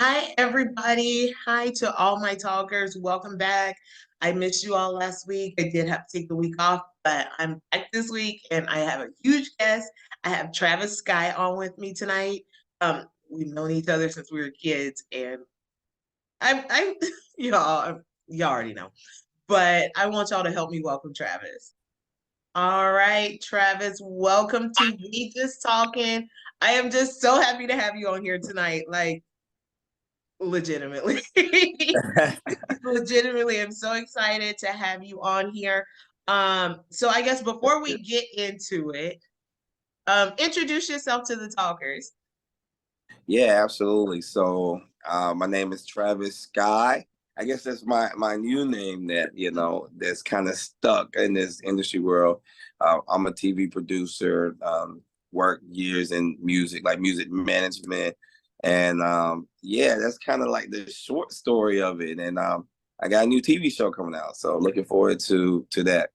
Hi, everybody. Hi to all my talkers. Welcome back. I missed you all last week. I did have to take the week off, but I'm back this week and I have a huge guest. I have TravisSky on with me tonight. We've known each other since we were kids, and I'm y'all already know, but I want y'all to help me welcome Travis. All right, Travis, welcome to We Just Talking. I am just so happy to have you on here tonight. Like, legitimately. Legitimately, I'm so excited to have you on here. So I guess before we get into it, introduce yourself to the talkers. Yeah, absolutely. So my name is Travis Sky. I guess that's my new name that's kind of stuck in this industry world. I'm a TV producer, worked years in music, like music management, and yeah, that's kind of like the short story of it. And I got a new TV show coming out, so looking forward to that.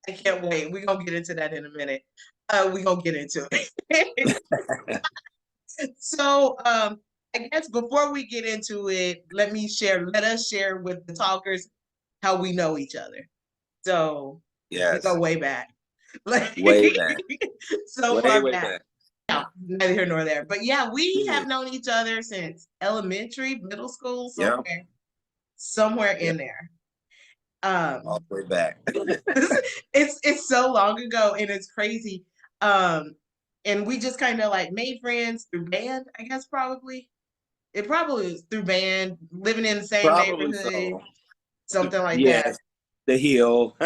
I can't wait. We're gonna get into that in a minute. We're gonna get into it. So I guess before we get into it, let us share with the talkers how we know each other. So we go Yes, way back. Like way back, so far way back. back. No, neither here nor there. But yeah, we Yeah, have known each other since elementary, middle school, yeah, somewhere yeah, in there. all Um, the way back. it's so long ago and it's crazy. Um, and we just kind of like made friends through band, I guess probably. It probably was through band, living in the same Probably neighborhood, so. something like that. Yes, the hill.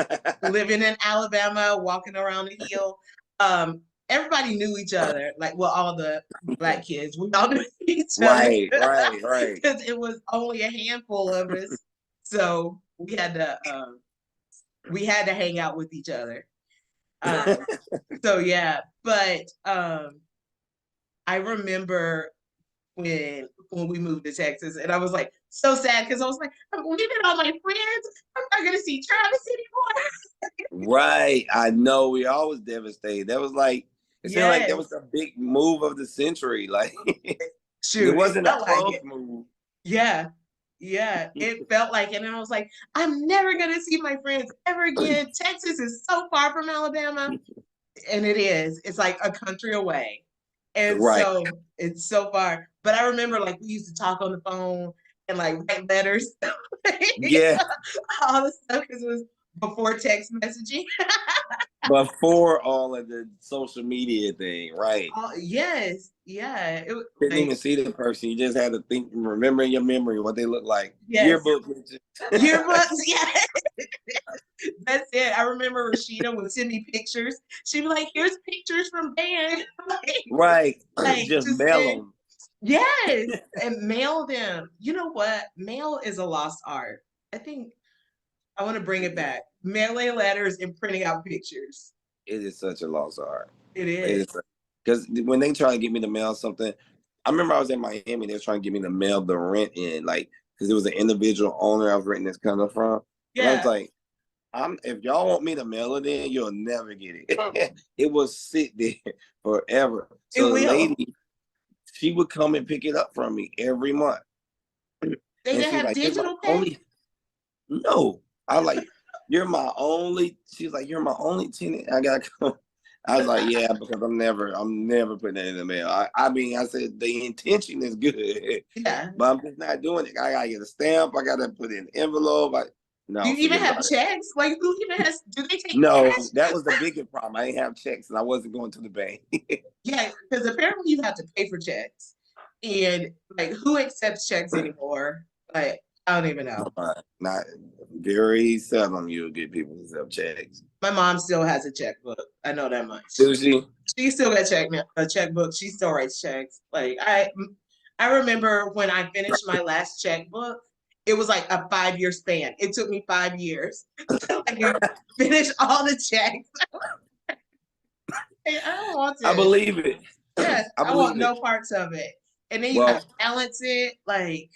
Living in Alabama, walking around the hill. Everybody knew each other, like well, all the black kids, we all knew each other Right, right, right. because it was only a handful of us. So we had to hang out with each other. Um, so yeah, but I remember when we moved to Texas, and I was like so sad because I was like, I'm leaving all my friends. I'm not gonna see Travis anymore. Right. I know we always devastated. That was like it seemed like that was Yes, the big move of the century. Like it shoot, it wasn't a felt like close it. move. Yeah, yeah, it felt like it. And I was like, I'm never gonna see my friends ever again. Texas is so far from Alabama, and it is. It's like a country away. And Right. so it's so far. But I remember like we used to talk on the phone and like write letters, Yeah. all the stuff because it was before text messaging. Before all of the social media thing, right. Oh, yes, yeah. Didn't Like even see the person. You just had to think, remember in your memory what they look like. yes, Yearbook pictures. yearbooks. Yeah, that's it. I remember Rashida would send me pictures. She'd be like, "Here's pictures from band." Right. like Just to mail send. them. Yes, and mail them. You know what? Mail is a lost art. I think I want to bring it back. Mailing letters and printing out pictures. It is such a lost art. It It is is. because when they try to get me to mail something, I remember I was in Miami. They were trying to get me to mail the rent in, like because it was an individual owner I was renting this coming from, and I was Yeah, like, "I'm if y'all want me to mail it in, you'll never get it. It will sit there forever." it So the will. lady, she would come and pick it up from me every month, They and didn't she's have like, "You're my digital pay. only no." I was like, "You're my only." She's like, "You're my only tenant. I got." I was like, "Yeah," because I'm never putting that in the mail. I mean, I said the intention is good, Yeah. but I'm just not doing it. I gotta get a stamp. I gotta put it in an envelope. Do No, you even forget have about it. checks? Like who even has? Do they take No, that cash? was the biggest problem. I didn't have checks, and I wasn't going to the bank. Yeah, because apparently you have to pay for checks, and like who accepts checks anymore? Like I don't even know. Not very seldom you'll get people to sell checks. My mom still has a checkbook. I know that much. Do she? She still got a checkbook. She still writes checks. Like I remember when I finished my last checkbook, it was like a 5 year span. It took me 5 years to like finish all the checks. Hey, I don't want I this. believe it. Yes, I I want believe it. no parts of it. And then you Well, gotta balance it. Like,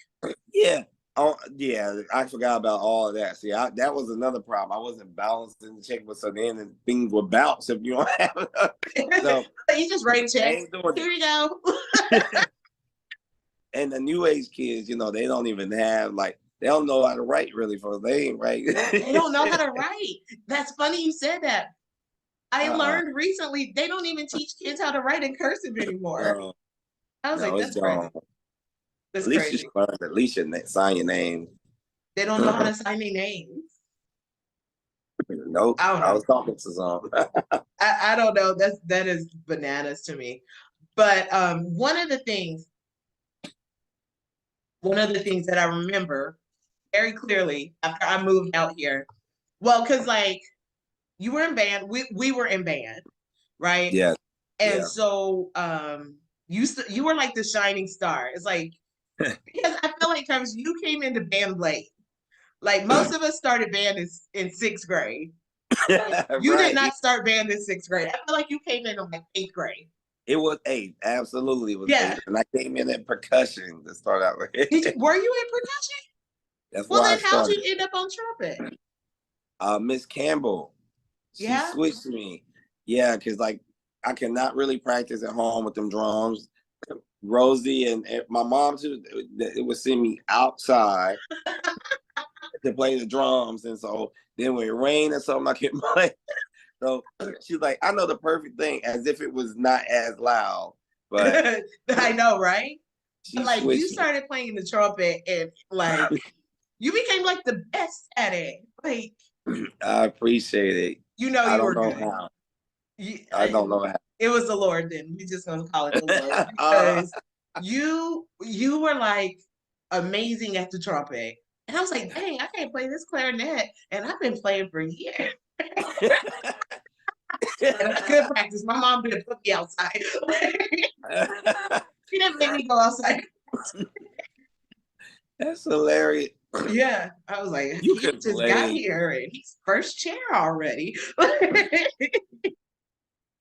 yeah. Oh, yeah. I forgot about all of that. See, that was another problem. I wasn't balancing the checkbook, so then things would bounce if you don't have it. So you just write I checks. ain't doing Here it. you go. And the new age kids, they don't even have they don't know how to write really for they ain't right. They don't know how to write. That's funny you said that. I uh-uh. learned recently they don't even teach kids how to write in cursive anymore. No, I was like, no, it's that's crazy. gone. That's At least you crazy. should learn. At least you sign your name. They don't know how to sign their names. Nope. I don't I know. was talking to some. I don't know. That is bananas to me. But one of the things that I remember very clearly after I moved out here, well, because like you were in band, we were in band, right? Yeah. And Yeah. so you were like the shining star. It's like because I feel like Travis, you came into band late. Like most of us started band in sixth grade. You did Right. not start band in sixth grade. I feel like you came in like eighth grade. It was eight. Absolutely, it was Yeah. eight. And I came in at percussion to start out with. Were you in percussion? That's Well, why I then how'd you started. end up on trumpet? Miss Campbell, she Yeah. switched me. Yeah, because like I cannot really practice at home with them drums. Rosie and my mom too, it would send me outside to play the drums. And so then when it rained or something, I couldn't play. So she's like, I know the perfect thing, as if it was not as loud. But I know, right? But she like you switched me. started playing the trumpet and like you became like the best at it. Like I appreciate it. you know I you don't were know good. how. I don't know how. It was the Lord then. We just gonna call it the Lord because you were like amazing at the trumpet. And I was like, dang, I can't play this clarinet. And I've been playing for years. And I could practice. My mom didn't put me outside. She didn't make me go outside. That's hilarious. Yeah. I was like, You he can just got play here and he's first chair already.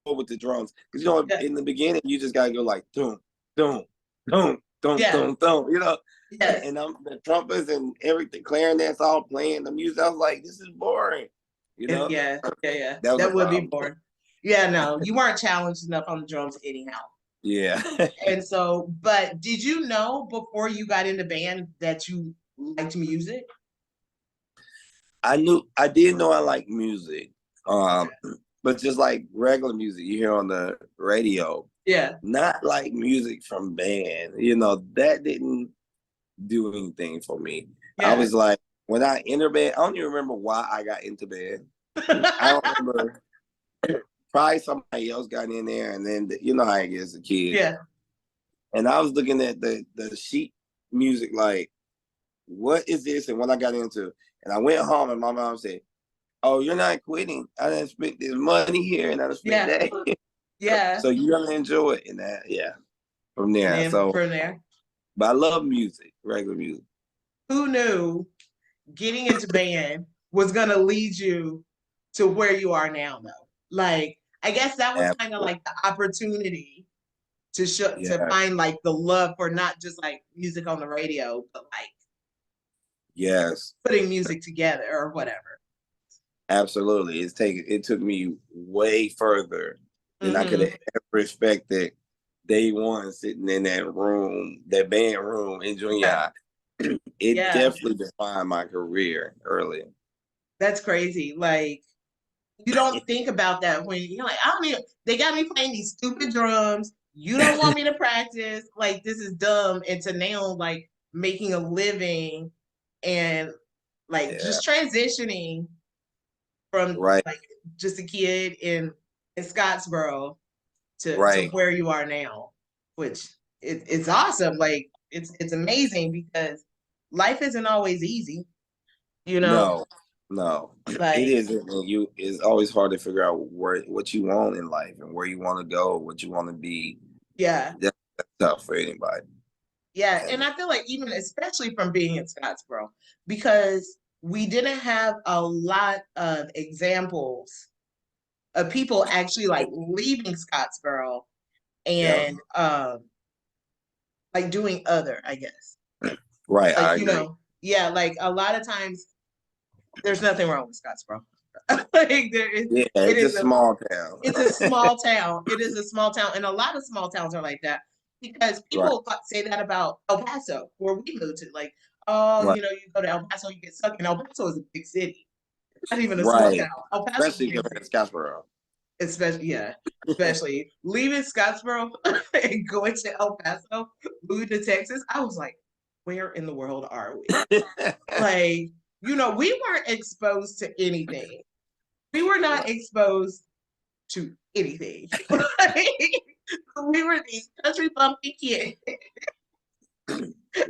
with the drums. Because Yeah. in the beginning, you just gotta go like boom, boom, boom, boom, Yeah. boom, boom, Yes. and the trumpets and everything, clarinets all playing the music. I was like, this is boring, Yeah. That was a That would be problem. boring. Yeah, no, you weren't challenged enough on the drums anyhow. Yeah. And so, but did you know before you got into band that you liked music? I did know I like music. But just like regular music you hear on the radio, Yeah. not like music from band, that didn't do anything for me. I Yeah. was like, when I entered band, I don't even remember why I got into band. I don't remember. Probably somebody else got in there, and then you know how it is, a kid. Yeah. And I was looking at the sheet music, like, what is this? And what I got into, and I went home, and my mom said, "Oh, you're not quitting. I didn't spend this money here, and I didn't spend Yeah. that. Yeah. So you're gonna enjoy it." And that, yeah, from And there. then So, from there, but I love music, regular music. who knew getting into band was gonna lead you to where you are now though? Like, I guess that was kind of Absolutely. like the opportunity to Yeah. find like the love for not just like music on the radio, but like Yes. putting music together or whatever. Absolutely. It took me way further than I could Mm-hmm. have ever expected day one sitting in that room, that band room in junior Yeah. high. It Yeah. definitely defined my career early. That's crazy. Like you don't think about that when you're like, I don't even, they got me playing these stupid drums. You don't want me to practice. Like, this is dumb. And to now, like, making a living and like Yeah. just transitioning from Right. like just a kid in Scottsboro to Right. where you are now, which it's awesome. Like, it's amazing because life isn't always easy, you know? No, no. It Like, isn't. And it's always hard to figure out what you want in life and where you want to go, what you want to be. yeah. That's tough for anybody. Yeah, and And I feel like even especially from being in Scottsboro, because we didn't have a lot of examples of people actually like leaving Scottsboro yeah, and like doing other, I guess. right. Like, I agree. yeah, like a lot of times there's nothing wrong with Scottsboro. Like Yeah, it it's a is small town. it's a small town. It is a small town, and a lot of small towns are like that. because Right. people say that about El Paso, where we moved to. Like, oh, Right. you go to El Paso, you get stuck. And El Paso is a big city, not even a small Right. town. El Paso is a Especially big compared city. to Scottsboro. Especially leaving Scottsboro and going to El Paso, moving to Texas. I was like, where in the world are we? Like, we weren't exposed to anything. We were not Right. exposed to anything. Like, we were these country bumpkin kids.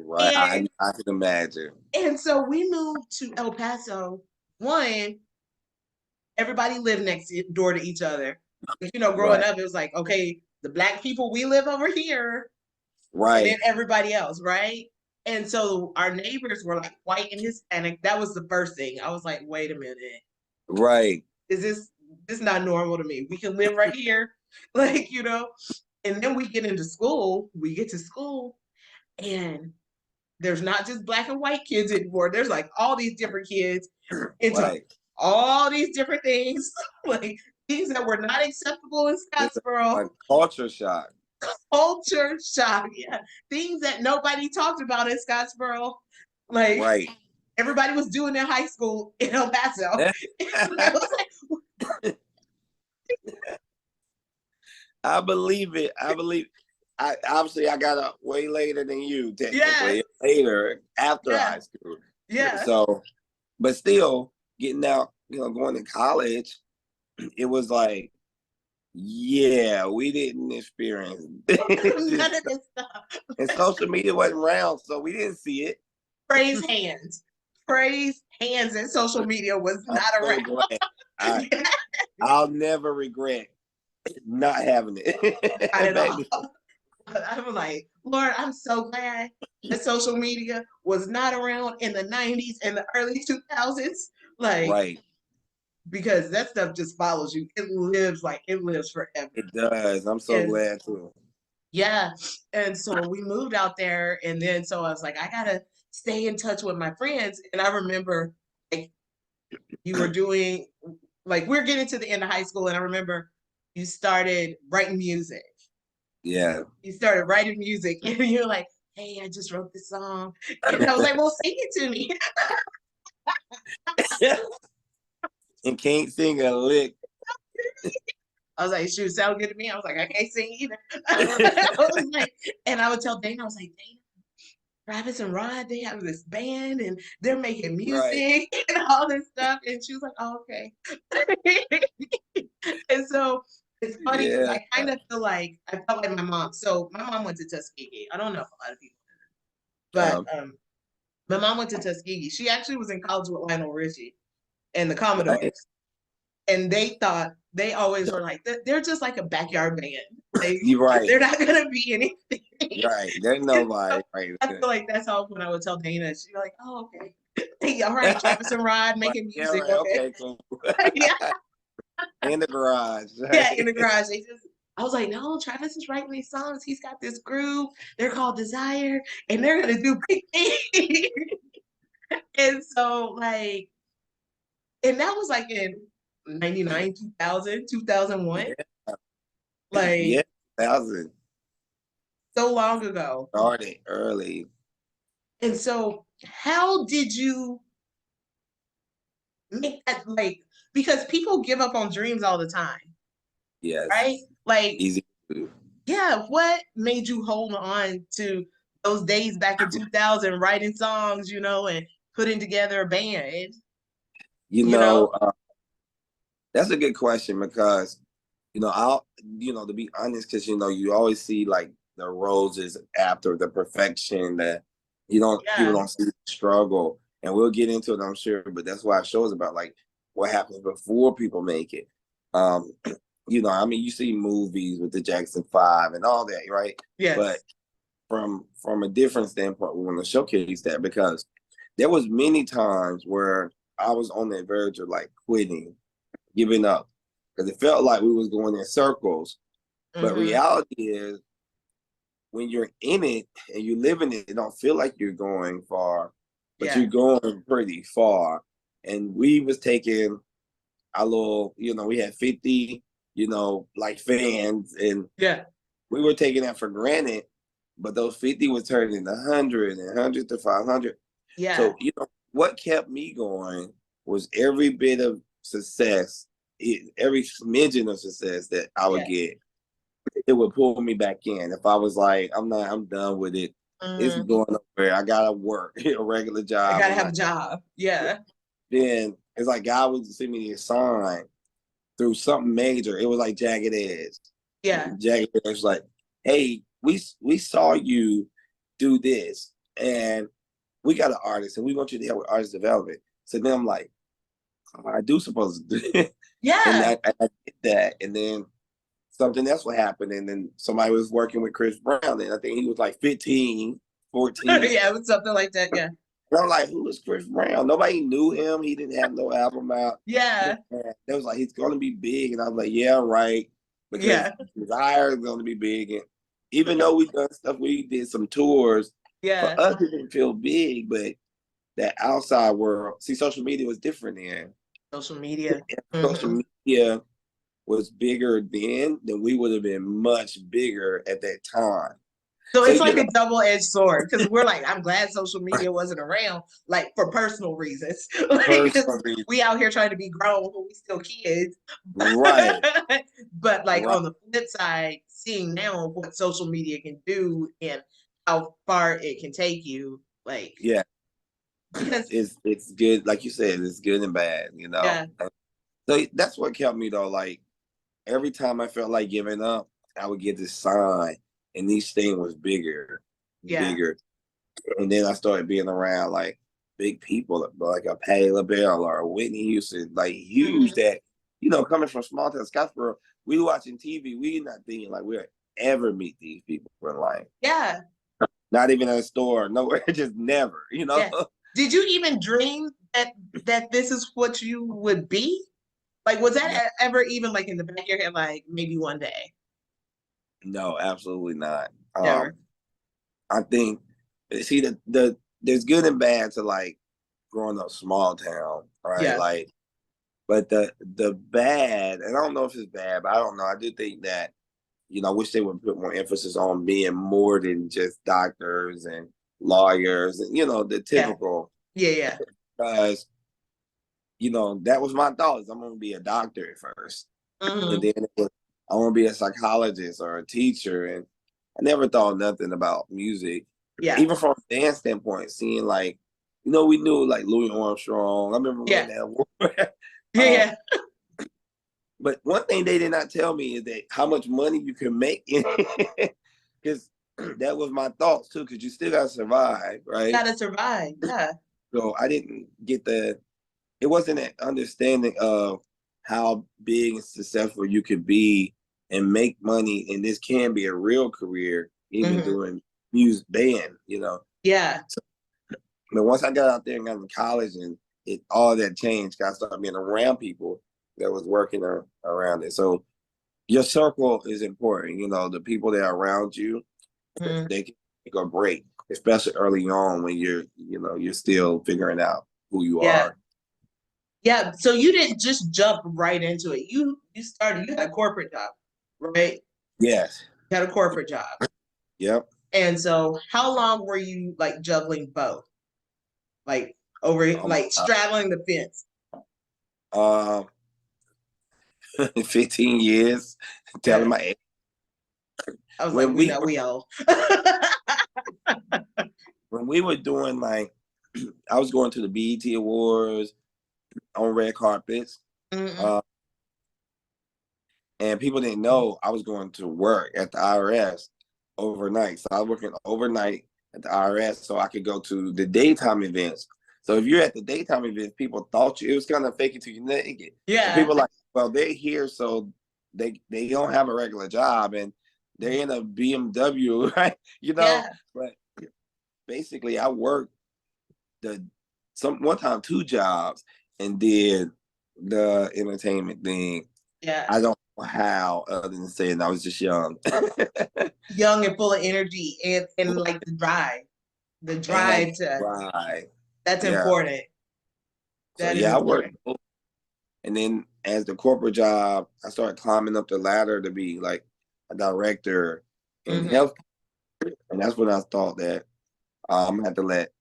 Right. And I can imagine. and so we moved to El Paso. One, everybody lived next door to each other. Growing Right. up, it was like, okay, the black people, we live over here, and then Right. everybody else, right? And so our neighbors were like white and Hispanic. That was the first thing. I was like, wait a minute, Right. is this not normal to me? We can live right here, like And then we get to school, and there's not just black and white kids anymore. There's like all these different kids into Right. all these different things, like things that were not acceptable in It's Scottsboro. a culture shock. Culture shock, yeah. Things that nobody talked about in Scottsboro. Like Right. everybody was doing in high school in El Paso. I was like, I believe it. I obviously I got up way later than you, yes, technically. Later after yeah, high school. yeah. So, but still getting out, going to college, it was like, yeah, we didn't experience None this. of this stuff. And social media wasn't around, so we didn't see it. Praise hands. Praise hands and social media was I'm not so around. glad. I'll never regret not having it. Not at Back all. then. I was like, Lord, I'm so glad that social media was not around in the 90s and the early 2000s. Like, Right. because that stuff just follows you. It lives forever. It does. I'm so And glad too. yeah. And so we moved out there. And then so I was like, I gotta stay in touch with my friends. And I remember like you were doing like we're getting to the end of high school, and I remember you started writing music. Yeah. You started writing music, and you're like, "Hey, I just wrote this song," and I was like, "Well, sing it to me." And can't sing a lick. I was like, "Shoot, sound good to me." I was like, "I can't sing either." I was like, and I would tell Dana, I was like, "Dana, Travis and Rod, they have this band, and they're making Right. music and all this stuff," and she was like, "Oh, okay." And so it's funny because Yeah. I felt like my mom. So my mom went to Tuskegee. I don't know if a lot of people, but Um, my mom went to Tuskegee. She actually was in college with Lionel Richie and the right. Commodores, and they always were like they're just like a backyard band. Like You're right. they're not gonna be anything. Right. There's nobody So right I there. feel like that's how when I would tell Dana, she'd be like, "Oh, okay, hey, all right, Travis and Rod Right. making Yeah, music, right. okay." Okay, cool. Yeah, In the garage. yeah, in Right? the garage. I was like, no, Travis is writing these songs. He's got this groove. They're called Desire, and they're gonna do big things. And so, like, and that was like in 99, 2000, 2001, Yeah. Yeah. like 1,000 so long ago. started early. And so, how did you make that like? Because people give up on dreams all the time, Yes. right? Like, Easy to do. yeah, what made you hold on to those days back in 2000, writing songs, and putting together a band, You you know? know, that's a good question because, I'll, to be honest, because, you always see like the roses after the perfection that people Yeah, don't see the struggle. And we'll get into it, I'm sure, but that's why our show is about like what happens before people make it. Um, I mean, you see movies with the Jackson Five and all that, right? But yes, from a different standpoint, we want to showcase that because there was many times where I was on the verge of like quitting, giving up, because it felt like we was going in circles. But mm-hmm, reality is, when you're in it and you live in it, it don't feel like you're going far, but yeah, you're going pretty far. And we was taking our little, we had 50, like fans, and yeah, we were taking that for granted. but those 50 was turned into 100 and 100 to 500. Yeah. So, what kept me going was every bit of success, every smidgen of success that I would Yeah. get, it would pull me back in. If I was like, I'm done with it. It's Mm-hmm. going nowhere. I gotta work a regular I job. gotta I'm have a not. job. Yeah. Then it's like God would send me a sign through something major. It was like Jagged Edge. Yeah. Jagged Edge was like, hey, we saw you do this, and we got an artist, and we want you to help with artist development. So then I'm like, oh, I do supposed to do it. And Yeah. I did that, and then something else would happen, and then somebody was working with Chris Brown, and I think he was like 15, 14. Yeah, it was something like that. Yeah. And I'm like, who is Chris Brown? Nobody knew him. He didn't have no album out. Yeah. They was like, he's going to be big. And I was like, yeah, right. Because Yeah. Desire is going to be big. And even though we done stuff, we did some tours. For Yeah. us, it didn't feel big, but that outside world, see, social media was different then. Social media. Social Mm-hmm. media was bigger then we would have been much bigger at that time. So So, it's like a double-edged sword because we're like, I'm glad social media wasn't around, like for personal reasons. Like, 'cause personally, we out here trying to be grown, but we still kids. right, But like right. on the flip side, seeing now what social media can do and how far it can take you, like, Yeah. because It's good, like you said, it's good and bad. yeah, So that's what kept me though. Like every time I felt like giving up, I would get this sign, and each thing was bigger, yeah, bigger. And then I started being around like big people, like a Patti LaBelle or a Whitney Houston, like huge. hmm, That coming from small town Scottsboro, we watching TV. We not thinking like we'll ever meet these people in life. yeah, Not even in a store, nowhere, just never. yeah. Did you even dream that this is what you would be? Like, was that No, ever even like in the back of your head, like maybe one day? no, absolutely not. Never. I think see there's good and bad to like growing up small town, right? Yeah. Like, but the bad, and I don't know if it's bad, but I don't know. I do think that I wish they would put more emphasis on being more than just doctors and lawyers and the Yeah. typical. Yeah. Yeah. Because that was my thoughts. I'm gonna be a doctor at first, and Hmm. then I want to be a psychologist or a teacher, and I never thought nothing about music, Yeah. even from a dance standpoint. Seeing like, we knew like Louis Armstrong. I remember when Yeah. that war. Yeah. But one thing they did not tell me is that how much money you can make, because that was my thoughts too. Because you still gotta survive, right? Gotta survive. Yeah. So I didn't get it wasn't an understanding of how big and successful you could be and make money, and this can be a real career, even Hmm. doing music band. Yeah. But once I got out there and got to college, and all that changed, I started being around people that was working around it. So your circle is important. The people that are around you, Hmm. they can make or break, especially early on when you're still figuring out who you Yeah. are. Yeah. So you didn't just jump right into it. You had a corporate job, right? Yes. You had a corporate job. Yep. And so how long were you like juggling both? Like over Oh my like straddling the fence? God. 15 years telling Yeah. my I was like, when we we know we old. when we were doing like I was going to the BET Awards on red carpets. Hmm. Uh, and people didn't know I was going to work at the IRS overnight. So I was working overnight at the IRS so I could go to the daytime events. So if you're at the daytime events, people thought it was kind of fake it till you naked. And Yeah. people like, well, they're here so they don't have a regular job and they're in a BMW, right? Yeah. But basically I worked the one time 2 jobs and did the entertainment thing. Yeah. I don't know how, other than saying I was just young. Young and full of energy and like the And had drive to right. that's Yeah. important. So That is yeah, I worked. important. And then as the corporate job, I started climbing up the ladder to be like a director in Hmm. health. And that's when I thought that I'm gonna have to let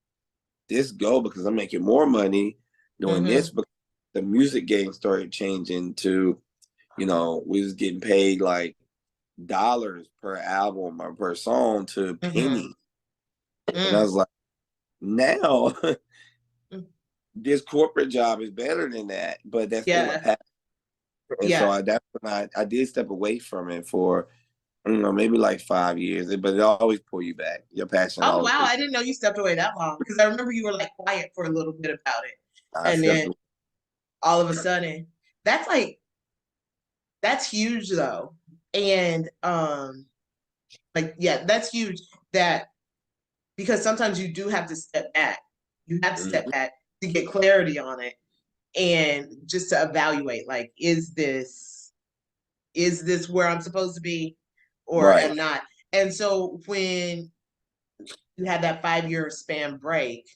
this go because I'm making more money doing this. Because the music game started changing to, we was getting paid like dollars per album or per song to pennies. And I was like, now this corporate job is better than that, but that's still a passion. And so that's when I did step away from it for, I don't know, maybe like 5 years, but it always pull you back. Your passion Oh always. wow, I didn't know you stepped away that long because I remember you were like quiet for a little bit about it, I and stepped then away. all of a sudden, that's like that's huge though, and like yeah, that's huge that because sometimes you do have to step back. You have to step back to get clarity on it and just to evaluate like is this where I'm supposed to be or Right. am not? And so when you had that 5 year span break,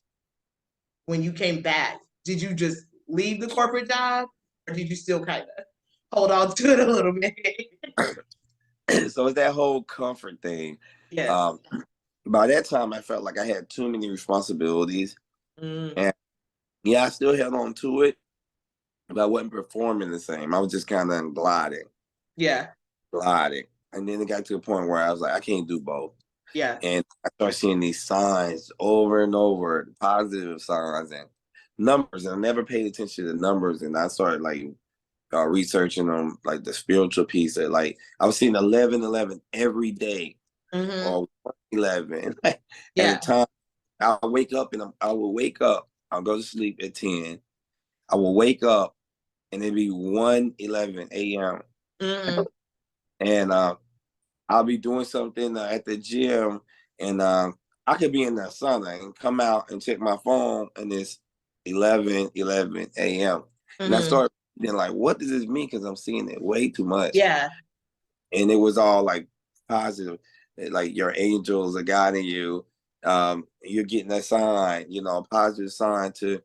when you came back, did you just leave the corporate job or did you still kind of hold on to it a little bit? So it's that whole comfort thing. Yes. By that time, I felt like I had too many responsibilities, and yeah, I still held on to it, but I wasn't performing the same. I was just kind of gliding. Yeah. And then it got to a point where I was like, I can't do both. Yeah. And I started seeing these signs over and over, positive signs and numbers. And I never paid attention to the numbers. And I started like researching them, like the spiritual piece. That like I was seeing 11:11 every day, or 11 at a time. I'll wake up and I will wake up. I'll go to sleep at 10. I will wake up and it'd be 1:11 a.m. And I'll be doing something at the gym, and I could be in the sauna and come out and check my phone, and it's 11:11 a.m. And I started being like, what does this mean? Because I'm seeing it way too much. Yeah. And it was all like positive, like your angels are guiding you. You're getting a sign, a positive sign to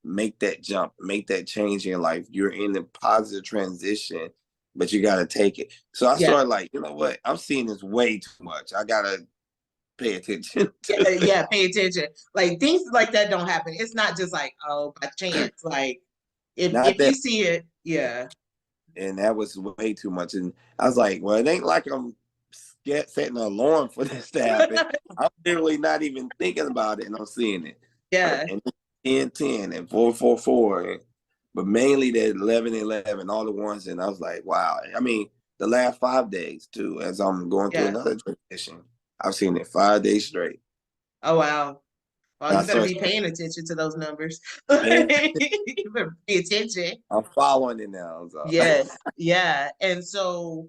make that jump, make that change in your life. You're in a positive transition, but you got to take it. So I started like, you know what? I'm seeing this way too much. I got to pay attention. Yeah, pay attention. Like things like that don't happen. It's not just like, oh, by chance. Like if you see it, yeah. And that was way too much. And I was like, well, it ain't like I'm setting an alarm for this to happen. I'm literally not even thinking about it, and I'm seeing it. Yeah. And 10:10 and 4:44, but mainly the 11:11, all the ones. And I was like, wow. I mean, the last 5 days too, as I'm going through another transition, I've seen it 5 days straight. Oh wow. Well, you better be paying attention to those numbers. You better pay attention. I'm following it now. So. Yes. Yeah. And so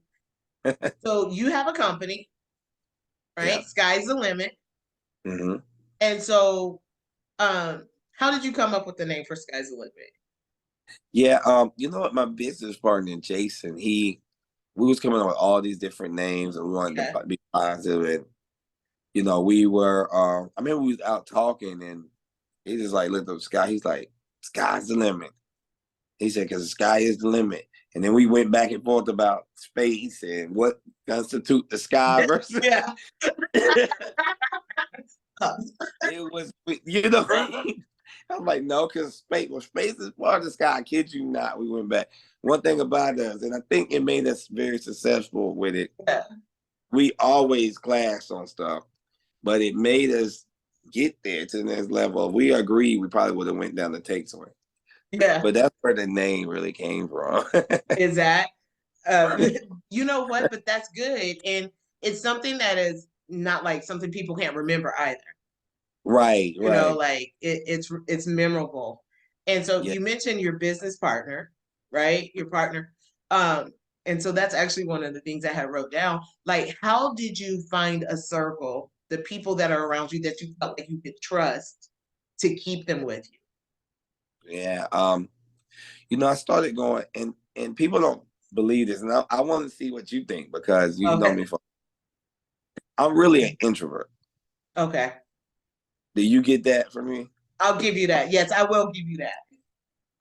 you have a company, right? Yeah. Sky's the limit. And so how did you come up with the name for Sky's the Limit? Yeah, you know what? My business partner, Jason, we was coming up with all these different names, and we wanted to be positive. And we were. I remember we was out talking, and he just like looked up the sky. He's like, "Sky's the limit." He said, "Because the sky is the limit." And then we went back and forth about space and what constitute the sky versus. Yeah. It was, I'm like, no, because space is part of the sky. I kid you not. We went back. One thing about us, and I think it made us very successful with it. Yeah. We always clashed on stuff, but it made us get there to the next level. If we agreed, we probably would have went down the take somewhere. Yeah. But that's where the name really came from. Is that? You know what? But that's good, and it's something that is not like something people can't remember either. Right. You know, like it's memorable. And so you mentioned your business partner, right? Your partner. And so that's actually one of the things I had wrote down. Like, how did you find a circle, the people that are around you that you felt like you could trust to keep them with you? Yeah. I started going, and people don't believe this, and I want to see what you think because you know me. I'm really an introvert. Okay. Do you get that from me? I'll give you that. Yes, I will give you that.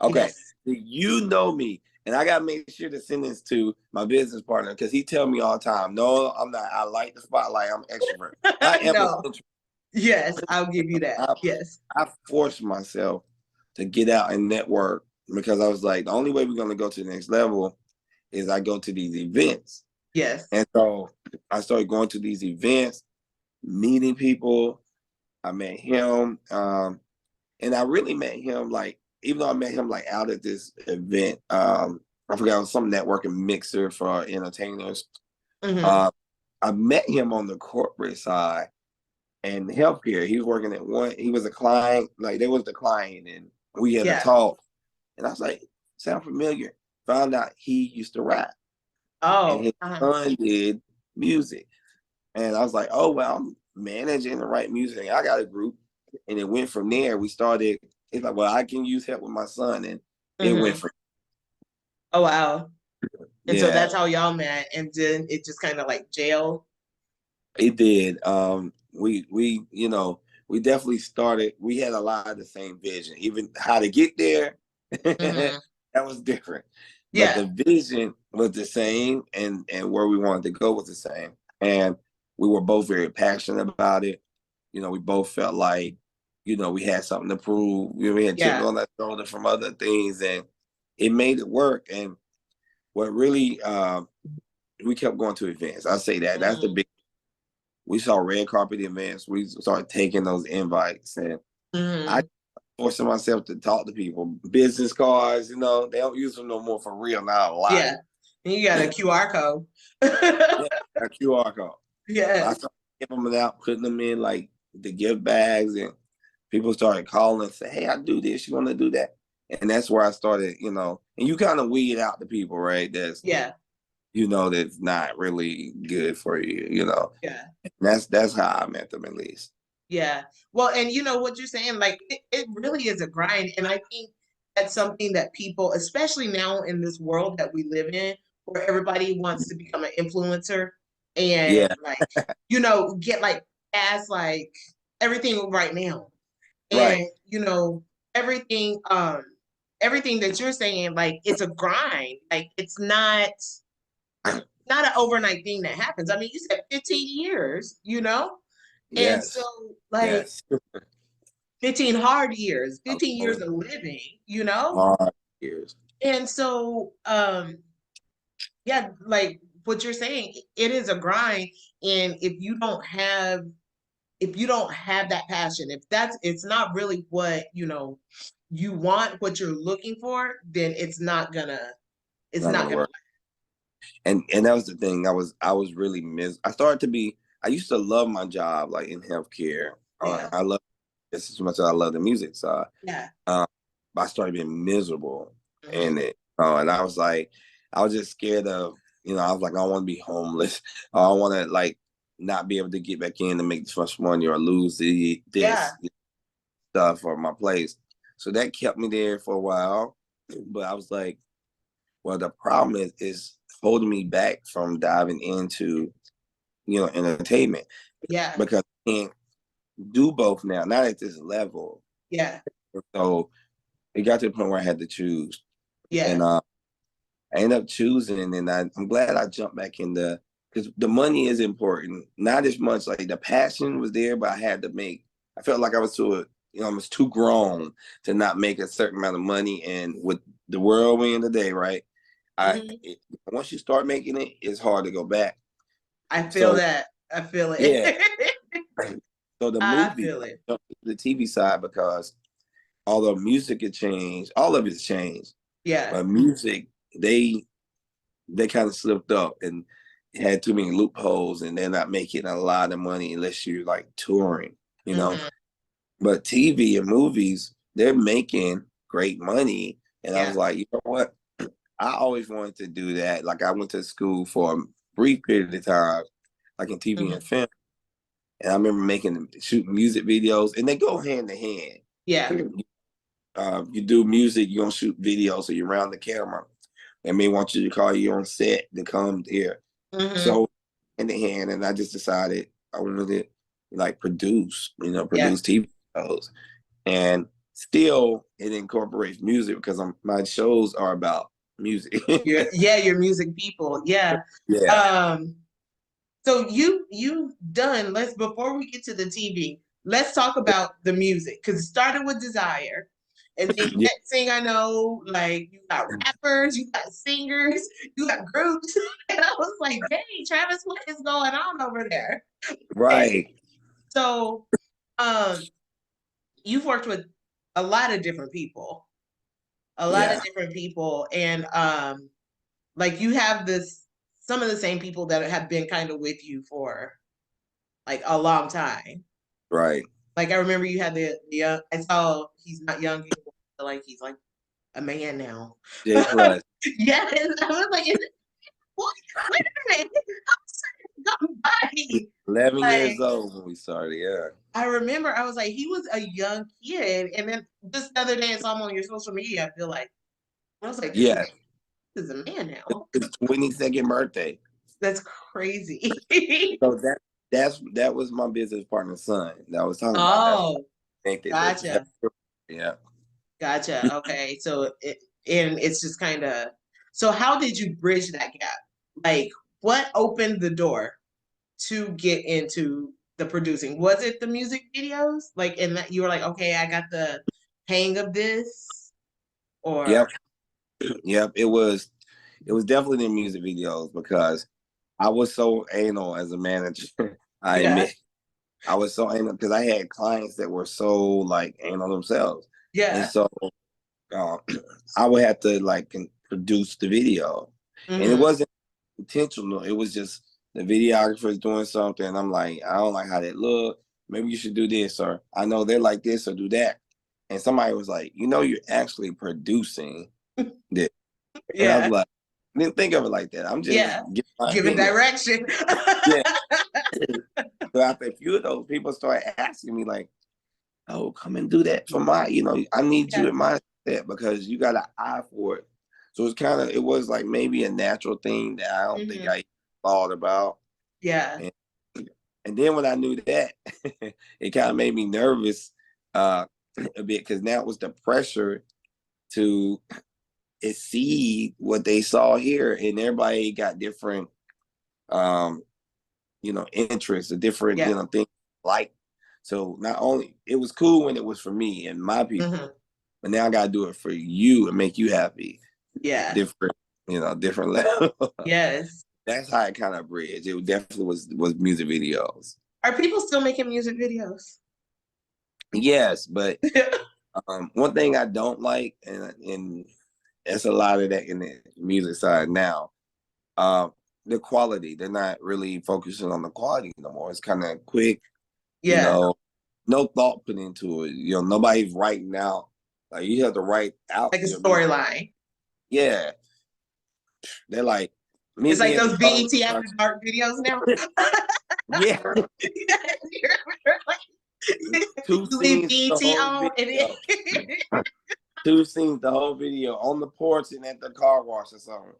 Okay. Yes. You know me. And I gotta make sure to send this to my business partner because he tell me all the time, no, I'm not. I like the spotlight. I'm extrovert. I am an No. introvert. Yes, I'll give you that. I, Yes. I forced myself to get out and network because I was like, the only way we're gonna go to the next level is I go to these events. Yes. And so I started going to these events, meeting people. I met him. And I really met him like, even though I met him like out at this event, I forgot it was some networking mixer for entertainers. Mm-hmm. Uh, I met him on the corporate side and healthcare. He was working at one, he was a client, like there was the client, and we had to Yeah. talk. And I was like, sound familiar. Found out he used to rap and Oh. his son did music. And I was like, oh, well, I'm managing the right music. I got a group. And it went from there. We started, it's like, well, I can use help with my son. And it went Mm-hmm. from, Oh, wow. And so yeah, that's how y'all met, and then it just kind of like jailed. it did. We definitely started, we had a lot of the same vision. Even how to get there, Mm-hmm. that was different. But Yeah. the vision was the same and where we wanted to go was the same. And we were both very passionate about it. We both felt like, we had something to prove. We had chips Yeah. on our shoulder from other things, and it made it work. And what really, we kept going to events. I say that that's the Mm-hmm. big. We saw red carpet events. We started taking those invites, and I Mm-hmm. forcing myself to talk to people. Business cards, they don't use them no more for real now. A lot. Yeah. And you got a QR code. Yeah, a QR code. But I Yes. started giving them out, putting them in like the gift bags, and people started calling and say, "Hey, I do this. You want to do that?" And that's where I started. And you kind of weed out the people, right? Yeah. That's not really good for you. Yeah. And that's how I met them at least. Yeah. Well, and you know what you're saying, like it really is a grind. And I think that's something that people, especially now in this world that we live in, where everybody wants to become an influencer and Yeah. like, get like as like everything right now. Right. And everything, everything that you're saying, like it's a grind. Like it's not an overnight thing that happens. I mean, you said 15 years. And so, Yes. like, Yes. 15 hard years, A 15 years long, of living. hard years. And so, yeah, like what you're saying, it is a grind. And if you don't have that passion, if it's not really what, you want, what you're looking for, then it's Not not gonna gonna work. And that was the thing. I was really I started to be. I used to love my job, like in healthcare. Yeah. I love this as much as I love the music side. Yeah. Um, but I started being miserable Hmm. in it. And I was like, I was just scared of. I was like, I don't want to be homeless. I don't want to like not be able to get back in and make this much money or lose Yeah. this stuff or my place. So that kept me there for a while. But I was like, well, the problem is holding me back from diving into, entertainment Yeah. because I can't do both now, not at this level. Yeah. So it got to the point where I had to choose. And Yeah. I ended up choosing, and I'm glad I jumped back in because the money is important. Not as much like the passion was there, but I felt like I was I was too grown to not make a certain amount of money. And with the world we in today, right? Hmm. Once you start making it, it's hard to go back. I feel So that. I feel it. yeah, so the I movie, feel it. the TV side, because although music had changed, all of it's changed, Yeah. but music they kind of slipped up and had too many loopholes, and they're not making a lot of money unless you're like touring, you know. Hmm. But TV and movies, they're making great money, and I was Yeah. like, you know what? I always wanted to do that. Like I went to school for a brief period of time, like in TV and Hmm. film. And I remember shooting music videos, and they go hand in Yeah. hand. You do music, you're gonna shoot videos, so you're around the camera. They may want you to call you on set to come here. Hmm. So hand in hand, and I just decided I wanted to like Yeah. produce TV shows, and still it incorporates music because my shows are about music. Your music people. Yeah. Yeah, Um, so you've done, let's before we get to the TV, let's talk about the music because it started with Desire. And then yeah, next thing I know, like you got rappers, you got singers, you got groups. And I was like, dang, Travis, what is going on over there? And right. so um you've worked with a lot of different people, a lot of Yeah, different people. And like you have this some of the same people that have been kind of with you for like a long time. right. Like I remember you had the young. I saw he's not young anymore. Like he's like a man now. J plus Yes, I was like, is it, what? Wait a minute, how come by? 11 years Like old when we started. Yeah, I remember, I was like, he was a young kid, and then just the other day I saw him on your social media. I feel like I was like, yeah. this is a man now. His 22nd birthday. That's crazy. So that was my business partner's son that I was talking about. That's Oh, connected. gotcha. Yeah. Gotcha. Okay. So and it's just kind of so how did you bridge that gap? Like what opened the door to get into the producing? Was it the music videos? Like in that you were like, okay, I got the hang of this or Yep. Yep. It was definitely the music videos because I was so anal as a manager. I yeah. admit I was so anal because I had clients that were so like anal themselves. And Yeah. so uh, I would have to like produce the video. And it Mm-hmm. wasn't intentional. It was just the videographer is doing something. And I'm like, I don't like how that look. Maybe you should do this, or I know they're like this, or do that. And somebody was like, you're actually producing this. And I was Yeah. like, I didn't think of it like that. I'm just Yeah. giving my Giving opinion. direction. Yeah. So after a few of those, people started asking me like, oh, come and do that for I need you Yeah. in my set because you got an eye for it. So it was like maybe a natural thing that I don't think Mm-hmm. I thought about. Yeah. And, and then when I knew that, it kind of made me nervous uh, a bit because now it was the pressure to exceed what they saw here. And everybody got different, um, interests, a different, Yeah. things like. So not only it was cool when it was for me and my Mm-hmm. people, but now I gotta do it for you and make you happy. Yeah. Different, different level. Yes. That's how it kind of bridged. It definitely was music videos. Are people still making music videos? Yes, but one thing I don't like, and that's a lot of that in the music side now. The quality. They're not really focusing on the quality no more. It's kind of quick, Yeah. no thought put into it. Nobody's writing out. Like you have to write out Like a your music. storyline. Yeah, they're like, It's meet me like at the those car BET wash. After Dark videos now. Yeah, two You leave scenes the BET whole on and video. it, Two scenes the whole video on the porch and at the car wash or something,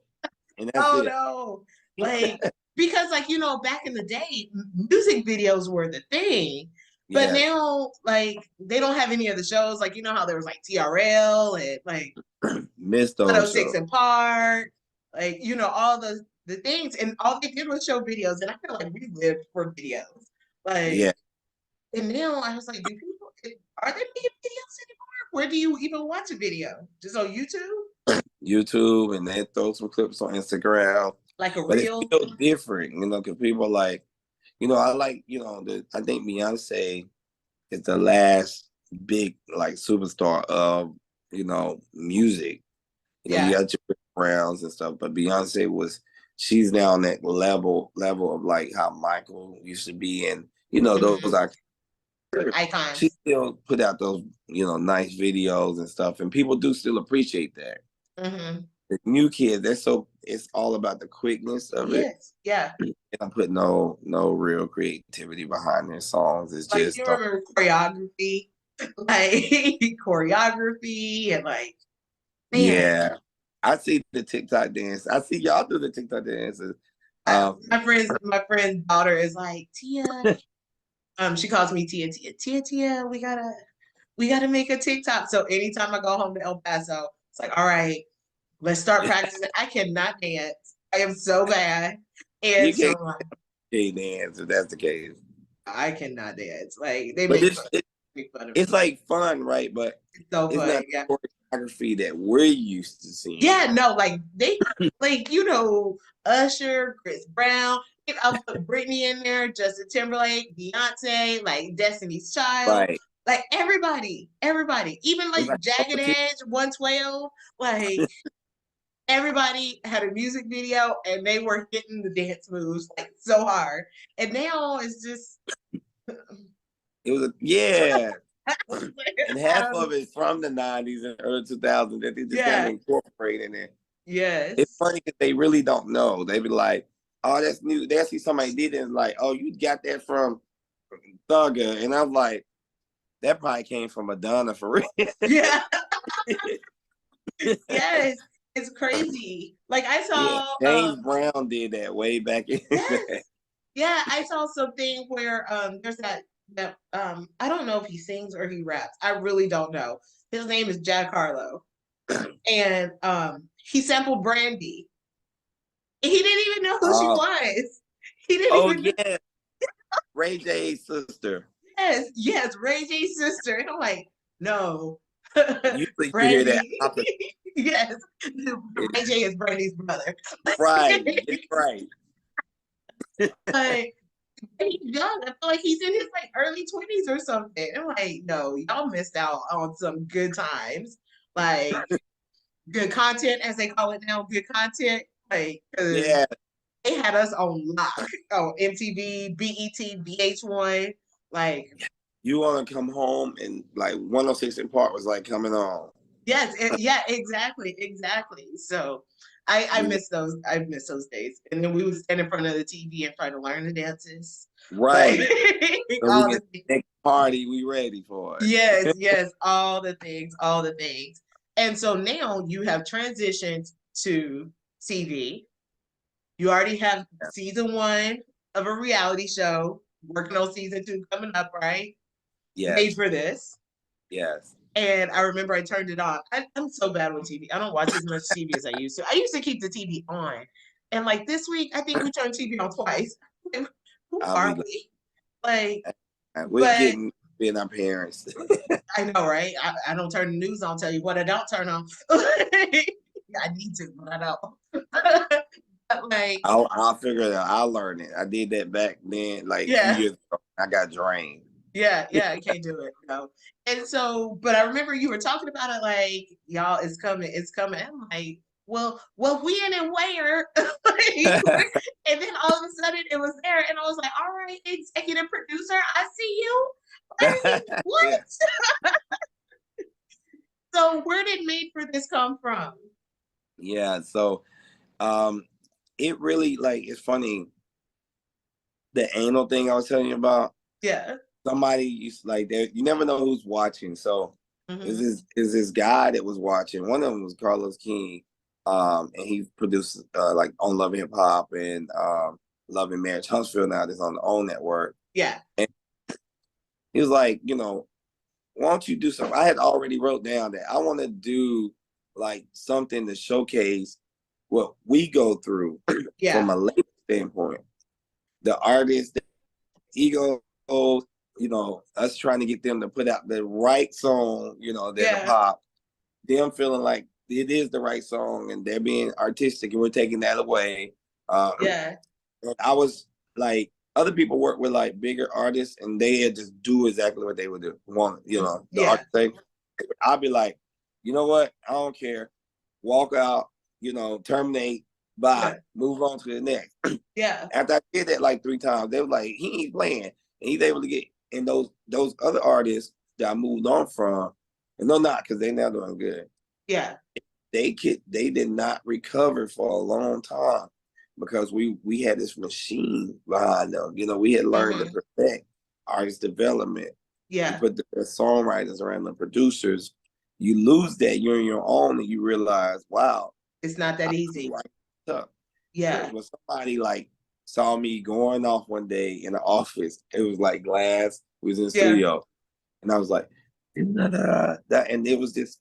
and that's oh it. no. Like because like back in the day, music videos were the thing. But Yes, now like they don't have any of the shows. Like how there was like TRL and like missed those 106 shows. and Park, like all the things, and all they did was show videos. And I feel like we lived for videos. Yeah, Like, and now I was like, do people are they making videos anymore? Where do you even watch a video? Just on YouTube? YouTube, and they throw some clips on Instagram, Like a but it reel? feels different, because people are like, I like, I think Beyonce is the last big like superstar of music. You Yeah. got your Browns and stuff, but Beyonce she's now on that level of like how Michael used to be, and those Mhm. are she Icons. still put out those nice videos and stuff, and people do still appreciate that. Hmm. The new kids, it's all about the quickness of it. Yes. Yeah. They don't put no real creativity behind their songs. It's Like just you remember choreography, like choreography, and like man, yeah. I see the TikTok dance. I see y'all do the TikTok dances. I, Um, my friend's daughter is like Tia. She calls me Tia Tia Tia Tia. We gotta make a TikTok. So anytime I go home to El Paso, it's like, all right, let's start practicing. I cannot dance. I am so bad. And You so can't I'm like, dance if that's the case. I cannot dance. Like they But make fun of me. it's like fun, right? But It's so it's fun. not Yeah. the choreography that we're used to seeing. Yeah, no, like they like Usher, Chris Brown. I'll put Britney in there, Justin Timberlake, Beyonce, like Destiny's Child, Right. like everybody, even It's like like Jagged competition. Edge, 112, like everybody had a music video and they were hitting the dance moves like so hard. And now it's just It was yeah. And half um, of it from the 90s and early 2000s that they just kind of yeah, incorporate in it. It's yes. funny because they really don't know. They be like, oh, that's new. They see somebody did it and like, oh, you got that from Thugger. And I'm like, that probably came from Madonna for real. Yeah. Yes, it's crazy. Like I Yeah, saw, James Brown did that way back in the yes, day. yeah, I saw something where there's that I don't know if he sings or he raps. I really don't know. His name is Jack Harlow, and he sampled Brandy. He didn't even know who she Oh, was. He didn't oh even know. yeah, Ray J's sister. Yes, Ray J's sister. And I'm like, no, Usually you hear that Brandy. opposite. Yes, Ray J is Brandy's brother. Right, get it right. But he's young. I feel like he's in his like early 20s or something. I'm like, no, y'all missed out on some good times. Like good content, as they call it now, good content. Like, cause Yeah, they had us on lock on MTV, BET, VH1. Like, you want to come home and like 106 in Park was like coming on. yes, yeah, exactly. So I Yeah. miss those. I miss those days. And then we would stand in front of the TV and try to learn the dances. Like Right. So we all can the things. next party, we ready for Yes, it. yes, all the things, all the things. And so now you have transitioned to TV. You already have season one of a reality show, working on season two coming up, right? Made Yes, for this. yes. And I remember I turned it on. I'm so bad with TV. I don't watch as much TV as I used to. I used to keep the TV on. And like this week, I think we turned TV on twice. Who I'll be are like, we? Like, we're but getting being our parents. I know, right? I don't turn the news on, tell you what I don't turn on. I need to, but I don't. But like, I'll figure it out. I'll learn it. I did that back then, like a few yeah, years ago. I got drained. yeah, I can't do it. No. And so, but I remember you were talking about it like, y'all, it's coming, it's coming. I'm like, well, when and where? And then all of a sudden it was there, and I was like, all right, executive producer, I see you. Like, what? Yeah. So where did Made for This come from? Yeah. So um it really like it's funny. The anal thing I was telling you about, Yeah. somebody used like there you never know who's watching. So Hmm. is this guy that was watching. One of them was Carlos King. And he produced like on Love and Hip Hop and Love and Marriage Huntsville now that's on the OWN network. Yeah. And he was like, why don't you do something? I had already wrote down that I want to do like something to showcase what we go through from Yeah. a labor standpoint. The artists, the egos, us trying to get them to put out the right song, that the Yeah. pop, them feeling like it is the right song and they're being artistic and we're taking that away. Yeah. And I was like, other people work with like bigger artists and they just do exactly what they would do. The Yeah. artist thing. I'll be like, you know what? I don't care. Walk out, terminate, bye, Yeah. move on to the next. Yeah. After I did that like 3 times, they were like, he ain't playing. And he's able to get and those other artists that I moved on from, and they're not because they now doing good. Yeah. They did not recover for a long time because we had this machine behind them. We had learned to Hmm. perfect artist development. You Yeah. put the songwriters around the producers. You lose that, you're on your own, and you realize, wow, It's not that I can easy. write stuff. Because Yeah. when somebody like saw me going off one day in the office, it was like glass. We was in the Yeah. studio, and I was like, that, and it was this.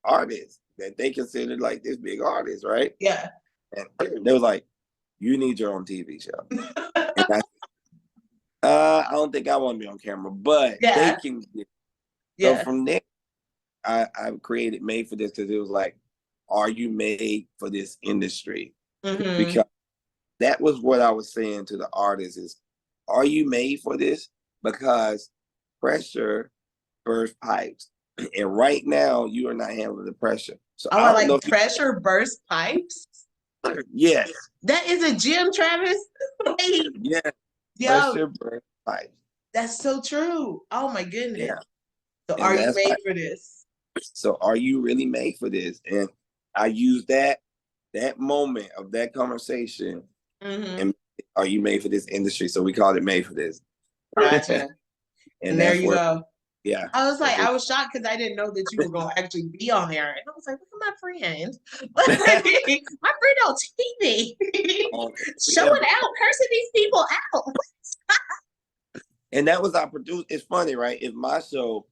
artists that they considered like this big artist, right? Yeah. And they was like, "You need your own TV show." And I don't think I want to be on camera, but they Yeah. can get. So Yeah. from there, I created Made for This because it was like, are you made for this industry? Mm-hmm. Because that was what I was saying to the artists is, are you made for this? Because pressure bursts pipes. And right now, you are not handling the pressure. So Oh, I I don't know like if pressure burst pipes. yes, That is a gym, Travis. Like, yes, yo, pressure bursts pipes. that's so true. Oh my goodness. Yeah. So And are you that's made like, for this? so are you really made for this? And I use that moment of that conversation Mm-hmm. and are you made for this industry? So we called it Made for This. Gotcha. And And there that's you where, go. yeah. I was like, That's I was shocked because I didn't know that you were going to actually be on there. And I was like, look at my friend. My friend on TV. Showing out, cursing these people out. and that was our produce. It's funny, right? It's my show.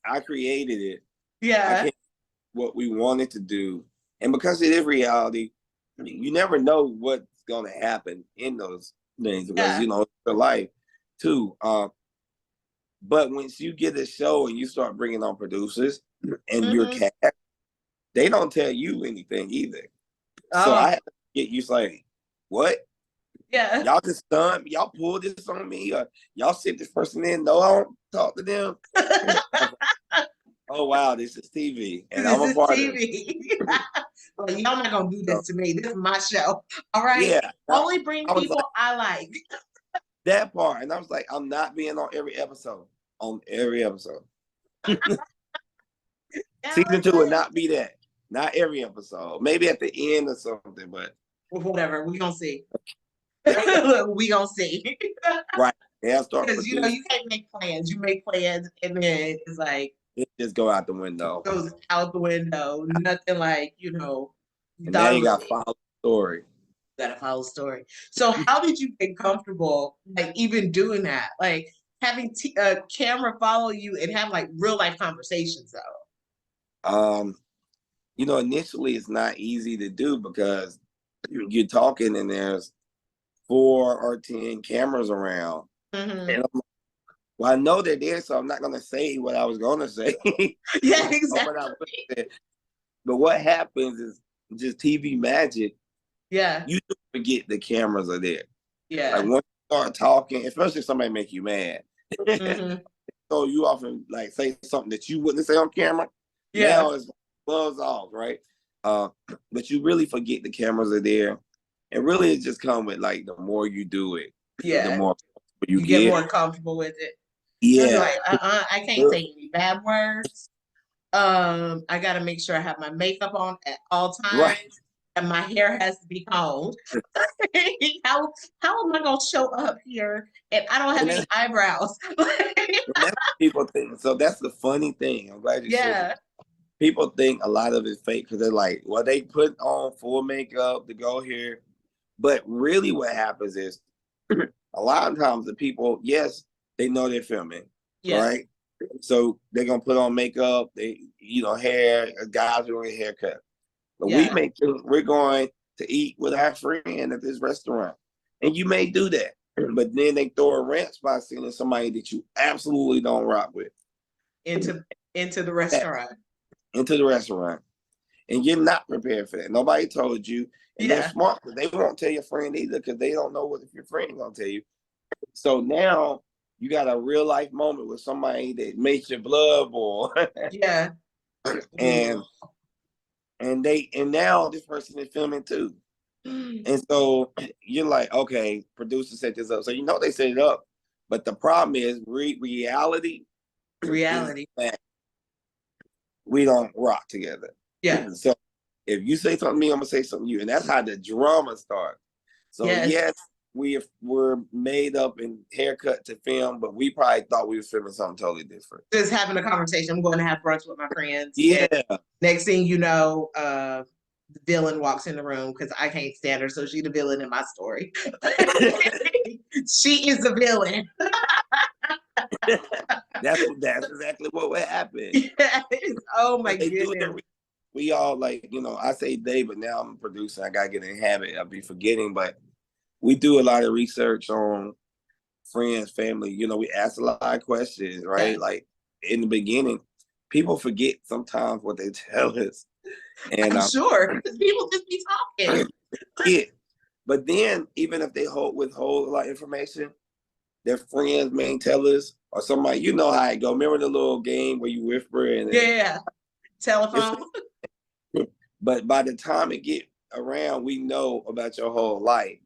I created it. I Yeah. can't what we wanted to do. And because it is reality, you never know what's gonna happen in those things because Yeah. you know it's your life too. But once you get a show and you start bringing on producers and your Mm-hmm. cast, they don't tell you anything either. So I Oh, had to get used like, what? yeah. Y'all just done? Y'all pulled this on me? Or y'all sit this person in? No, I don't talk to them. Oh wow, this is TV, and I'm This a is part of TV. it. Well, y'all not gonna do So, this to me. This is my show. All right. yeah, Only bring I was like people I like. that part, and I was like, I'm not being on every episode. On every episode, season 2 would not be that. Not every episode. Maybe at the end or something, but Whatever. We gonna see. We gonna see. right. They'll start Because you know producing. you can't make plans. You make plans and then it's like It just go out the window, goes out the window. Nothing like, you and now thought it you was got to follow the story. gotta follow the story. So how did you get comfortable like even doing that? Like having a camera follow you and have like real life conversations though. Um, initially it's not easy to do because you're talking and there's 4 or 10 cameras around. Mm-hmm. And I'm like, well, I know they're there, so I'm not gonna say what I was gonna say. Yeah, What I exactly. would say. But what happens is just TV magic. Yeah, You do forget the cameras are there. Like yeah. once you start talking, especially if somebody make you mad, Mm-hmm. so you often like say something that you wouldn't say on camera. Yeah, Now it's gloves off, right? Uh, but you really forget the cameras are there, and really it just come with like the more you do it, the yeah. more you You get get. more comfortable with it. You'll be Yeah, like, I can't say any bad words. I gotta make sure I have my makeup on at all right. times and my hair has to be combed. how how am I gonna show up here and I don't have And any that's, eyebrows? and that's what people think. So that's the funny thing. I'm glad you said Yeah, that. People think a lot of it's fake because they're like, well, they put on full makeup to go here. But really what happens is a lot of times the people, yes, they know they're filming, yeah, right? So they're gonna put on makeup, they hair, guys are doing a haircut. But we yeah, make sure we're going to eat with our friend at this restaurant. And you may do that. But then they throw a rant spot scene in somebody that you absolutely don't rock with. into into the That restaurant. into the restaurant. And you're not prepared for that. Nobody told you. And they're Yeah, smart. They won't tell your friend either because they don't know what if your friend gonna tell you. So now you got a real life moment with somebody that makes your blood boil. yeah. and and now this person is filming too. And so you're like, okay, producer set this up. So they set it up. But the problem is reality is Reality. that we don't rock together. Yeah. So if you say something to me, I'm gonna say something to you. And that's how the drama starts. So Yes. yes, we were made up and haircut to film, but we probably thought we were filming something totally different. Just having a conversation. I'm going to have brunch with my friends. Yeah. And next thing you know, the villain walks in the room because I can't stand her. So she's the villain in my story. She is the villain. that's exactly what would happen. Yes. Oh my But they do it in goodness. we all like, I say they, but now I'm a producer. I gotta get in the habit of be forgetting, but we do a lot of research on friends, family. We ask a lot of questions, right? Yeah, Like in the beginning, people forget sometimes what they tell us, and I'm sure because people just be talking. yeah. But then, even if they withhold a lot of information, their friends may tell us, or somebody, you know how it go. Remember the little game where you whisper and Yeah, it's, telephone. but by the time it get around, we know about your whole life,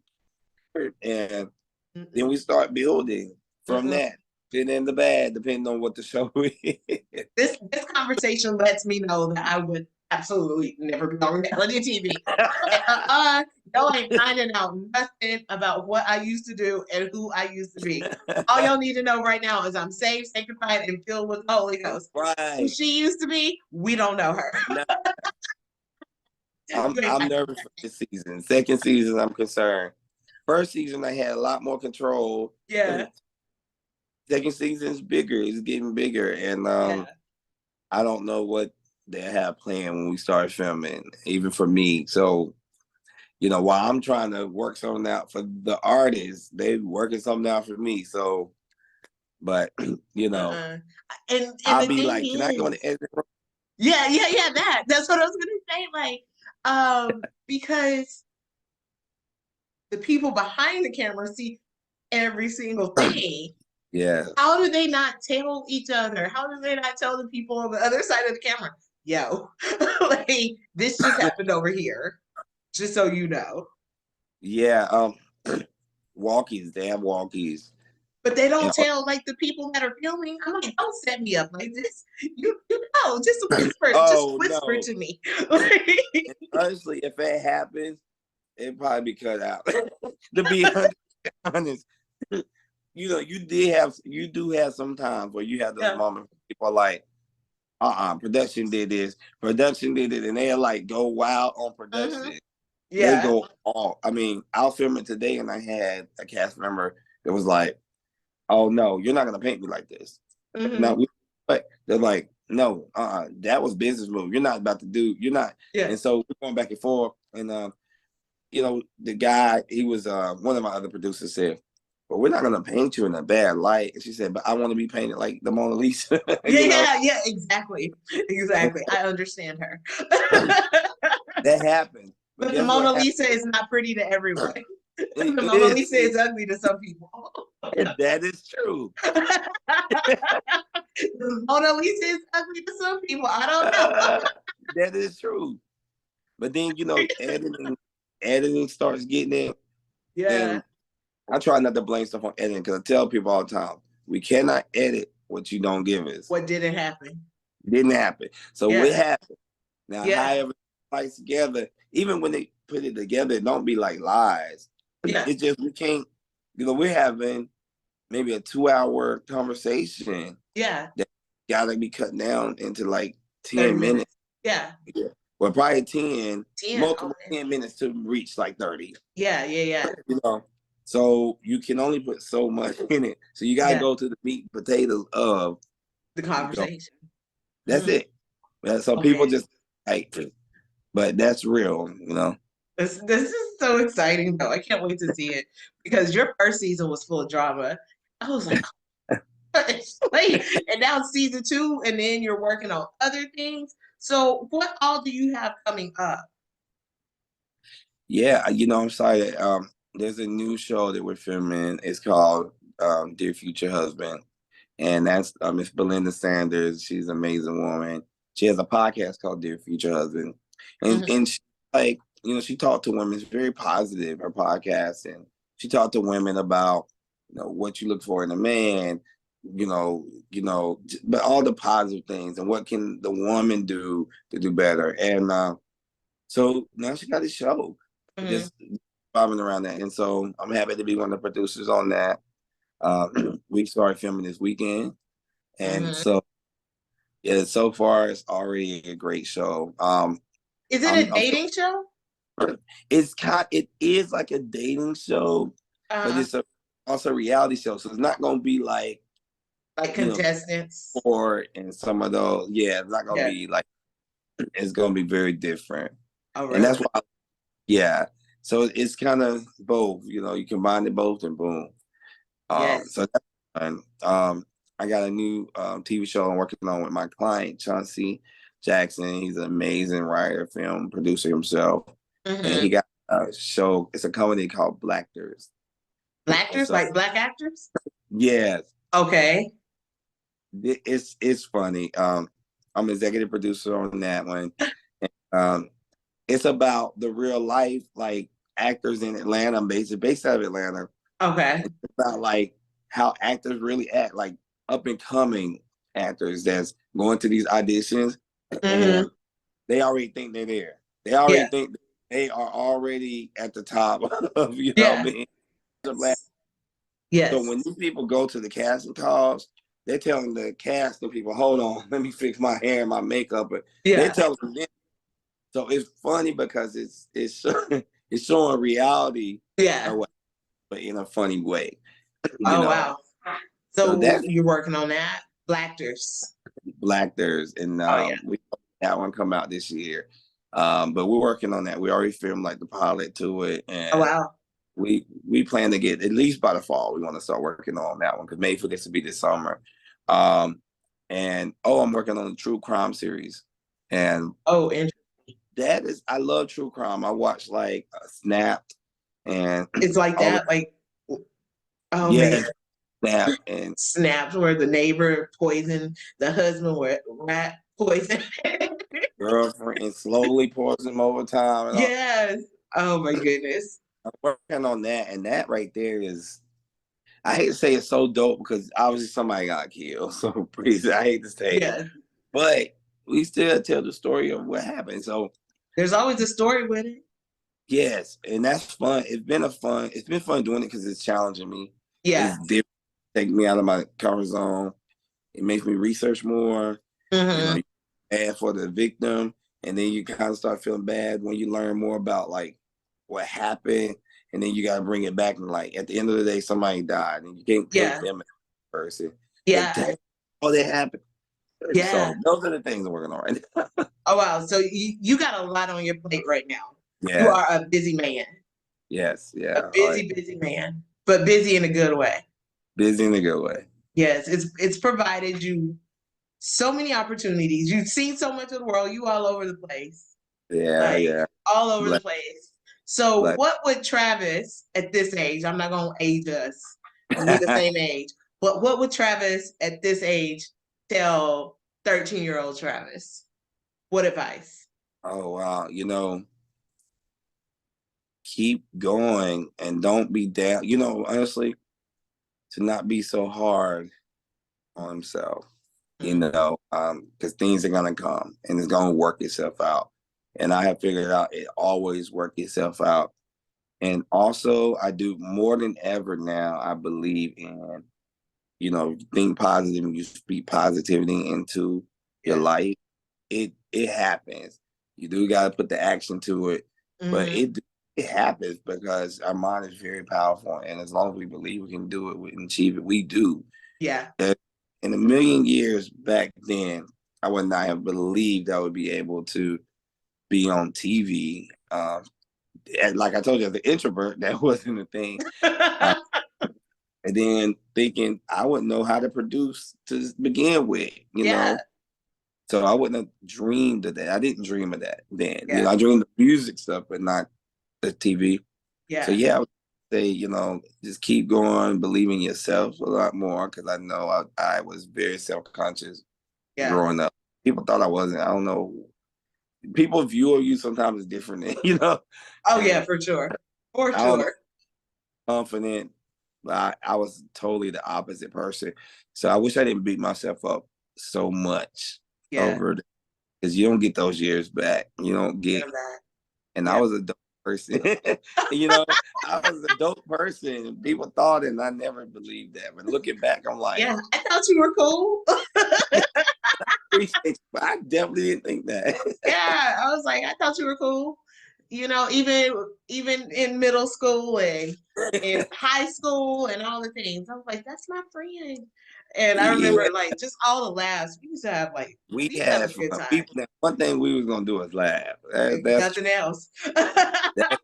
and then Mm-mm, we start building from mm-mm. that, good and the bad, depending on what the show is. This conversation lets me know that I would absolutely never be on reality TV. Like, y'all ain't finding out nothing about what I used to do and who I used to be. All y'all need to know right now is I'm saved, sanctified, and filled with the Holy Ghost. Who Right. she used to be, we don't know her. Now, You ain't I'm finding nervous for this season. Second season, I'm concerned. First season, I had a lot more control. yeah, Second season's bigger. It's getting bigger, and yeah. I don't know what they have planned when we start filming, even for me. So, while I'm trying to work something out for the artists, they working something out for me. So, but Uh-uh. And I'll the be thing like, can I go in is, the edit room? yeah, that's what I was gonna say. Like, because the people behind the camera see every single thing. Yeah. How do they not tell each other? How do they not tell the people on the other side of the camera, yo, like this just happened over here, just so you know. Yeah. Walkies. They have walkies. But they don't And tell like the people that are filming. I'm like, don't set me up like this. You know, just oh whisper no. to me. Honestly, if it happens, it probably be cut out. To be honest, you do have some times where you have those Yeah. moments where people are like, production did this, production did it, and they like go wild on Mm-hmm. production. They Yeah. go all. I mean, I was filming today, and I had a cast member that was like, "Oh no, you're not gonna paint me like this." Mm-hmm. Now, but they're like, "No, that was business move. You're not about to do. You're not." Yeah. And so we're going back and forth, and the guy, he was one of my other producers said, "But we're not gonna paint you in a bad light." And she said, "But I want to be painted like the Mona Lisa." Yeah, yeah, exactly. Exactly. I understand her. That happened. But But the guess what Mona happened? Lisa is not pretty to everyone. The It Mona is. Lisa is ugly to some people. That is true. The Mona Lisa is ugly to some people. I don't know. That is true. But then editing starts getting in, Yeah. and I try not to blame stuff on editing because I tell people all the time, we cannot edit what you don't give us. What didn't happen? It didn't happen. So what Yeah. happened? Now, Yeah. however it together, even when they put it together, it don't be like lies. Yeah. It's just we can't, we're having maybe a 2 hour conversation Yeah. that gotta be cut down into like 30 10 minutes. minutes. Yeah. Yeah. Well, probably 10, 10. multiple Okay. 10 minutes to reach like 30. Yeah. Yeah. Yeah. You know. So you can only put so much in it. So you gotta Yeah. go to the meat and potatoes of The you know, conversation. that's Mm. it. So people Okay. just like, but that's real. This is so exciting though. I can't wait to see it because your first season was full of drama. I was like, like, and now it's season two, and then you're working on other things. So, what all do you have coming up? Yeah, I'm sorry. There's a new show that we're filming. It's called Dear Future Husband, and that's Miss Belinda Sanders. She's an amazing woman. She has a podcast called Dear Future Husband, and Mhm. and she, like she talked to women. It's very positive. Her podcast, and she talked to women about what you look for in a man. But all the positive things and what can the woman do to do better. And so now she got a show, Mhm. just bobbing around that. And so I'm happy to be one of the producers on that. We started filming this weekend. And Mhm. so, yeah, so far it's already a great show. Is it I'm, a I'm dating show? it is like a dating show, but Uh, it's also a reality show. So it's not going to be like, like you know, contestants? or and some of those. Yeah, it's not going to Yeah. be like It's gonna be very different. Oh, And that's really? why, yeah. So it's kind of both, you combine it both and boom. Yes. So that's fun. I got a new TV show I'm working on with my client, Chauncey Jackson. He's an amazing writer, film producer himself. And he Mm-hmm. got a show, it's a comedy called BLACKtors. And Blackers, so, like black actors? yeah, Okay. it's funny. I'm executive producer on that one. And, it's about the real life, like actors in Atlanta, based out of Atlanta. Okay. It's about like how actors really act, like up and coming actors that's going to these auditions Mm-hmm. and they already think they're there. They already Yeah. think they are already at the top of Yeah. being a black. So Yes. when these people go to the casting calls, they're telling the casting people, "Hold on, let me fix my hair and my makeup." But they're Yeah. telling them. So it's funny because it's it's showing reality, Yeah. but in a funny way, you Oh, know. wow. So So that's you're working on that? BLACKtors. BLACKtors, and Oh, yeah. we that one come out this year. But we're working on that. We already filmed like the pilot to it, Oh, and wow. we plan to get at least by the fall. We want to start working on that one because maybe for this to be this summer. Um, and I'm working on the true crime series, and Oh, interesting. that is I love true crime. I watch like Snapped and It's like all of, that. Like, oh man, yeah, Snap and snaps where the neighbor poisoned the husband with rat poison. Girlfriend and slowly pours them over time and all. Yes. Oh my goodness. I'm working on that, and that right there is. I hate to say it's so dope because obviously somebody got killed. So please, I hate to say it, Yes. but we still tell the story of what happened. So There's always a story with it. yes, and that's fun. It's been fun doing it because it's challenging me. Yeah. It's different, take me out of my comfort zone. It makes me research more. Hmm. You bad for the victim, and then you kind of start feeling bad when you learn more about like what happened, and then you got to bring it back and like at the end of the day, somebody died, and you can't paint Yeah. them as a person. Like, Yeah. dang, oh, that happened. Yeah. So those are the things I'm working on right now. Oh wow. So you got a lot on your plate right now. You Yeah. are a busy man. Yes. A Yeah. All right. busy man. But busy in a good way. Busy in a good way. Yes. It's provided you so many opportunities. You've seen so much of the world. You all over the place. Yeah. Like Yeah. all over the Black. place. So Black. what would Travis at this age, I'm not gonna age us, we the same age, but what would Travis at this age tell 13-year-old Travis? What advice? Oh wow. Keep going and don't be down. Honestly, to not be so hard on himself. Mm. Because things are gonna come and it's gonna work itself out. And I have figured out it always work itself out. And also, I do more than ever now. I believe in, think positive and you speak positivity into your Yeah. life. It happens. You do got to put the action to it, but Hmm. it happens because our mind is very powerful, and as long as we believe we can do it, we can achieve it. We do. Yeah. In a million years back then, I would not have believed I would be able to be on TV. And like I told you, as an introvert, that wasn't a thing. Uh, and then thinking I wouldn't know how to produce to begin with, you Yeah. know. So I wouldn't have dreamed of that. I didn't dream of that then. Yeah. I dreamed of music stuff, but not the TV. So Yeah. yeah, I would say, just keep going, believe in yourself a lot more because I know I was very self-conscious Yeah. growing up. People thought I wasn't. I don't know. People view you sometimes as different, Oh yeah, and for sure. For I don't know, sure. confident, but I was totally the opposite person. So I wish I didn't beat myself up so much Yeah. over because you don't get those years back. You don't Get get, him back. and I Yeah. was a dope person. I was a dope person. People thought it, and I never believed that. But looking back, I'm like, Yeah. I thought you were cool. appreciate you, but I definitely didn't think that. Yeah. I was like, I thought you were cool. Even in middle school and in high school and all the things. I was like, that's my friend. And I Yeah, remember like just all the laughs. We used to have like we we used to have had a good fun. time. One thing we was gonna do is laugh. Like, nothing else. That,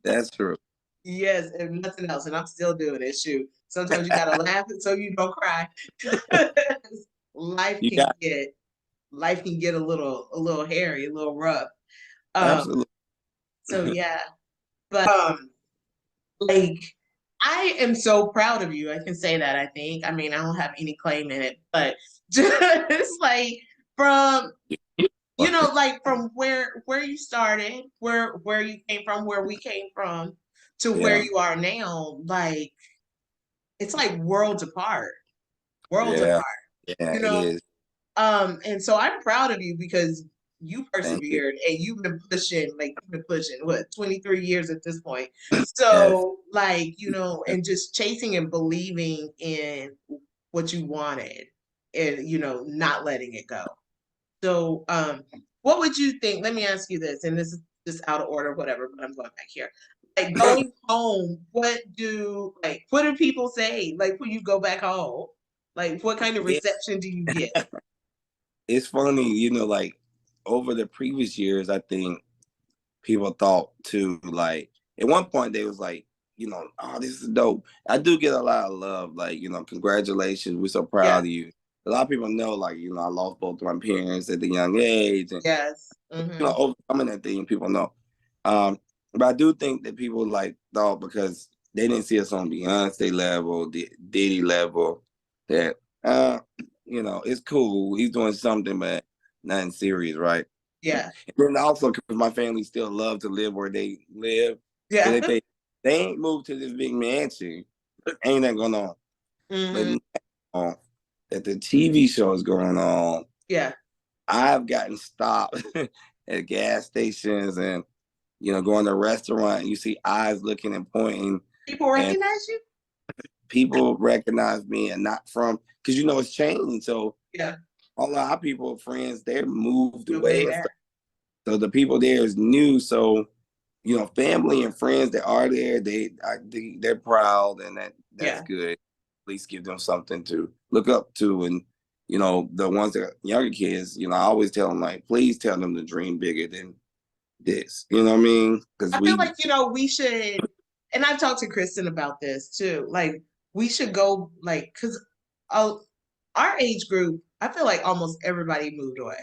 that's true. Yes, and nothing else. And I'm still doing it. Shoot. Sometimes you gotta laugh so you don't cry. life You can got get life can get a little hairy, a little rough. Um, absolutely. so yeah. But like I am so proud of you. I can say that, I think. I mean, I don't have any claim in it, but just like from like from where you started, where you came from, where we came from to where Yeah, you are now, like it's like worlds apart. Worlds yeah, apart. yeah. You It know, is. And so I'm proud of you because you Thank you. persevered and you've been pushing what 23 years at this point. Yes, So like, and just chasing and believing in what you wanted and not letting it go. So what would you think? Let me ask you this, and this is just out of order, whatever, but I'm going back here. Like going home, what do people say? Like when you go back home? Like what kind of it, reception do you get? it's funny. Like over the previous years, I think people thought too. Like at one point, they was like, oh, this is dope. I do get a lot of love. Like, congratulations. We're so proud Yeah. of you. A lot of people know, like, I lost both of my parents at the young age, and Yes. Mm-hmm. overcoming that thing. People know. Um, but I do think that people like thought because they didn't see us on Beyonce level, the Diddy level, that it's cool. He's doing something, but nothing serious, right? Yeah. And then also because my family still love to live where they live, so Yeah. they think they ain't moved to this big mansion. Ain't that going on? But Mm-hmm. now that the TV show is going on, Yeah. I've gotten stopped at gas stations and going to a restaurant. You see eyes looking and pointing, People and recognize you? people recognize me and not from because it's changed. So Yeah. a lot of people, friends, they're moved You've been away and stuff. there. So the people there is new. So family and friends that are there, they're proud, and that's Yeah. good. At least give them something to look up to, and the ones that are younger kids, I always tell them like, please tell them to dream bigger than this. You know what I mean? Because I feel like, we should, and I've talked to Kristen about this too. Like, we should go, like, because our age group, I feel like almost everybody moved away.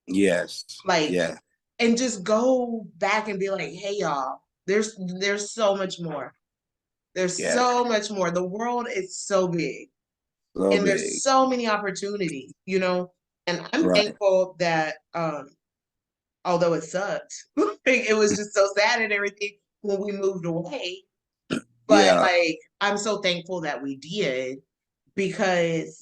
yes, Like, yeah, and just go back and be like, hey, y'all, there's so much more. There's yeah, so much more. The world is so big. so And there's big, so many opportunities, and I'm right? thankful that although it sucked, it was just so sad and everything when we moved away, but Yeah, like I'm so thankful that we did because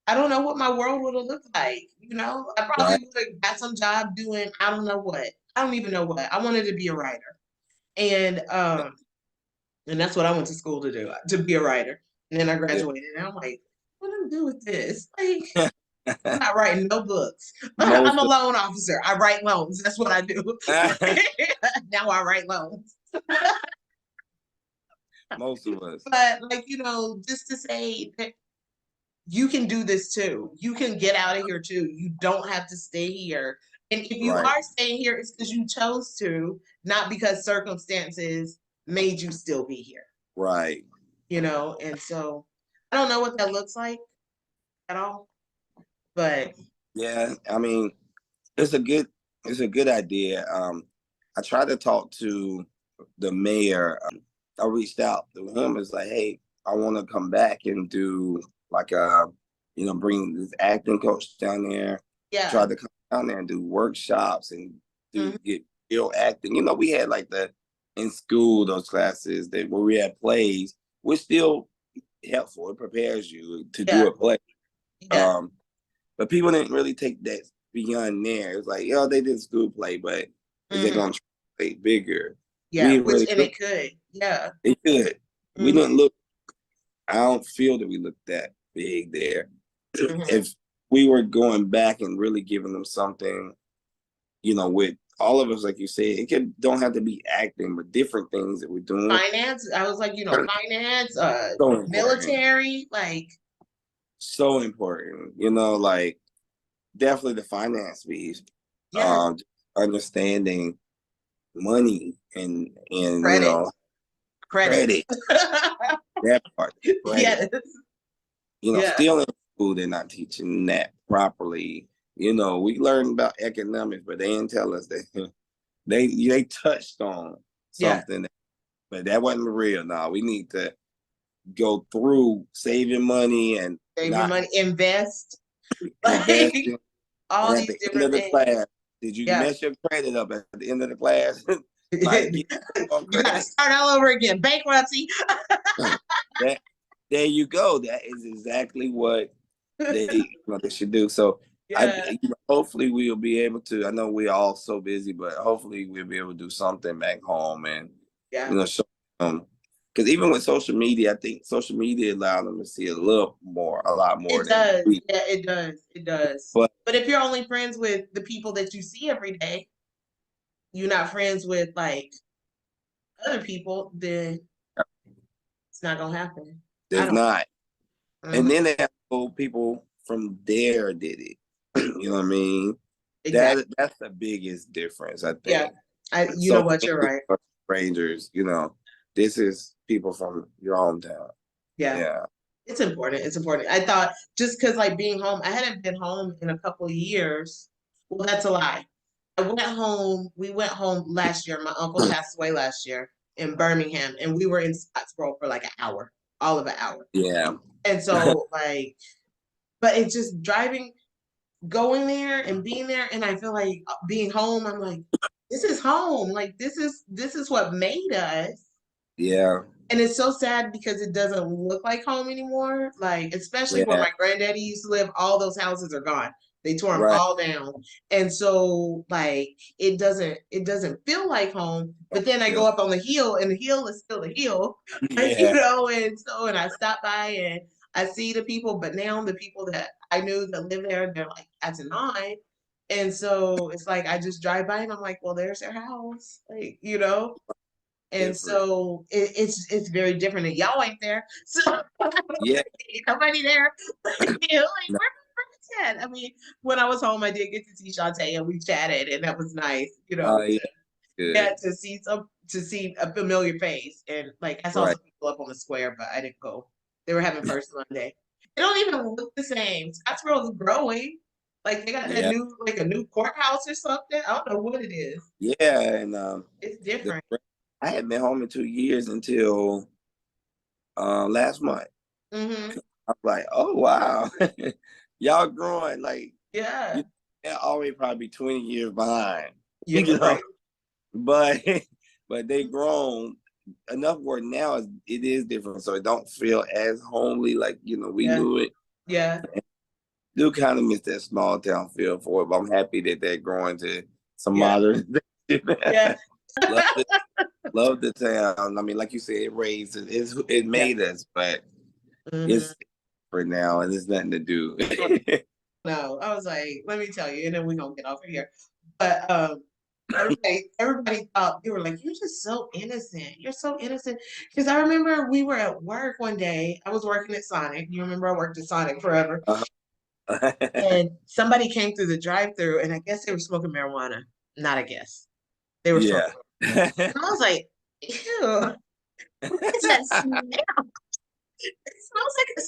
I don't know what my world would have looked like. I probably right. would have got some job doing I don't know what. I don't even know what. I wanted to be a writer. And that's what I went to school to do, to be a writer. And then I Yeah. graduated and I'm like, what do I do with this? Like I'm not writing no books. I'm Most a of loan officer. I write loans. That's what I do. Now I write loans. most of us, But like, just to say that you can do this too. You can get out of here too. You don't have to stay here. And if you right, are staying here, it's because you chose to, not because circumstances made you still be here. right. And so I don't know what that looks like at all. But Yeah, I mean, it's a good it's a good idea. I tried to talk to the mayor. I reached out to him. It's like, hey, I want to come back and do like bring this acting coach down there. yeah. Try to come down there and do workshops and Mhm. get real acting. We had like the in school those classes that where we had plays, which still helpful. It prepares you to do Yeah. a play. Yeah. Um, but people didn't really take that beyond there. It was like, they did school play, but is it Hmm. going to translate bigger? We Yeah. didn't Which really and look. it could. Yeah. It could. We Hmm. didn't look. I don't feel that we looked that big there. Hmm. If we were going back and really giving them something, with all of us, like you said, it don't have to be acting, but different things that we're doing. Finance. I was like, finance, So important. military, like so important. You know, like definitely the finance piece, Yes, understanding money and credit, credit. credit, that part, credit. Yes, yeah, Still in school they're not teaching that properly. We learned about economics, but they didn't tell us that they touched on yeah. something, but that wasn't real. Now we need to go through saving money and Save your not money, invest, like investing. And all at these the end different of the things. class, did you Yeah. mess your credit up at the end of the class by You getting on gotta credit? start all over again. Bankruptcy. That there you go. That is exactly what they should do. So Yeah, hopefully we'll be able to. I know we're all so busy, but hopefully we'll be able to do something back home and yeah. show them. Because even with social media, I think social media allowed them to see a lot more It than does. we. Yeah, it does. It does. But But if you're only friends with the people that you see every day, you're not friends with like other people, then it's not gonna happen. I there's don't. not. And Mhm. then they have people from there did it. You know what I mean? Exactly. That's the biggest difference, I Yeah. think. You know Social what? You're media right. are strangers, this is people from your hometown. Yeah. Yeah. It's important. It's important. I thought just because like being home, I hadn't been home in a couple of years. Well, that's a lie. We went home last year. My uncle passed away last year in Birmingham, and we were in Scottsboro for like an hour, all of an hour. Yeah. And so, like, but it's just driving, going there and being there. And I feel like being home, I'm like, this is home. Like, this is what made us. Yeah. And it's so sad because it doesn't look like home anymore. Like, especially where Yeah. my granddaddy used to live, all those houses are gone. They tore them Right. all down. And so like it doesn't feel like home. But then I Yeah. go up on the hill and the hill is still the hill. Yeah. And I stop by and I see the people, but now the people that I knew that live there, they're like that's an nine. And so it's like I just drive by and I'm like, well, there's their house. And Different. so it's very different. And y'all ain't there, so Yeah. nobody there. Like No, where my friends at? I mean, when I was home, I did get to see Shantae and we chatted, and that was nice. yeah. Good. To see a familiar face, and like I saw Right. some people up on the square, but I didn't go. They were having First Monday. They don't even look the same. Scottsboro is growing. Like they got that Yeah. new, like a new courthouse or something. I don't know what it is. Yeah. And It's the, different. I had been home in 2 years until last month. Hmm. I was like, oh wow. Y'all growing like Yeah. they're always probably 20 years behind. Yeah. Right. But but they grown enough where now it is different. So it don't feel as homely like, we Yeah. knew it. Yeah. Do kind of miss that small town feel for it, but I'm happy that they're growing to some Yeah. modern. Yeah. love the love the town. I mean, like you said, it raised it Yeah. made us, but Hmm. it's for now and there's nothing to do. No, I was like, let me tell you, and then we're gonna get off of here. But everybody thought they were like, you're just so innocent. You're so innocent. Because I remember we were at work one day. I was working at Sonic. You remember I worked at Sonic forever. And somebody came through the drive-through, and I guess they were smoking marijuana. Not I guess. They were Yeah. smoking. And I was like, ew, what is that smell? It smells like a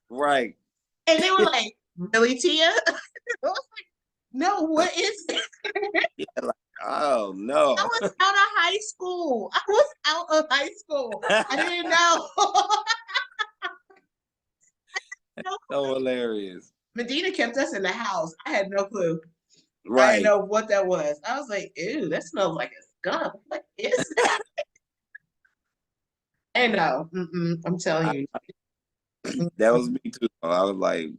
Right. and they were like, really, Tia? I was like, no, what is it? Yeah, like, oh I no. was out of high school. I was out of high school. I didn't know. No So clue. hilarious. Medina kept us in the house. I had no clue. I didn't Right. know what that was. I was like, ew, that smells like a skunk. What is that? I know. I'm telling I, you. that was me too. I was like,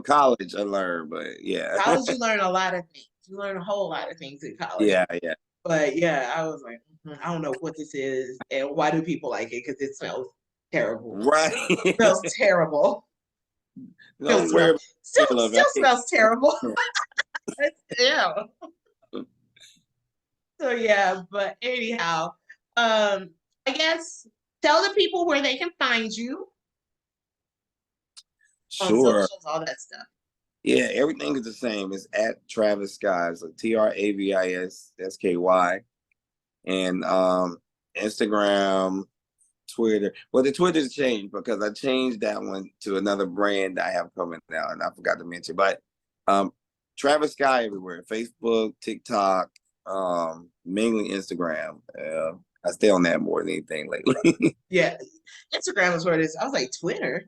college I learned, but yeah. College, you learn a lot of things. You learn a whole lot of things in college. Yeah, yeah. But yeah, I was like, I don't know what this is and why do people like it? Because it smells terrible. Right. Smells terrible. Still Don't worry smells about still the smell of still smells terrible. it. Yeah. So yeah, but anyhow, I guess tell the people where they can find you. on Sure. socials, all that stuff. Yeah, everything is the same. It's at TravisSky. So TravisSky. And Instagram, Twitter. Well, the Twitter's changed because I changed that one to another brand that I have coming out, and I forgot to mention. But Travis Sky everywhere: Facebook, TikTok, mainly Instagram. I stay on that more than anything lately. Yeah, Instagram is where it is. I was like, Twitter.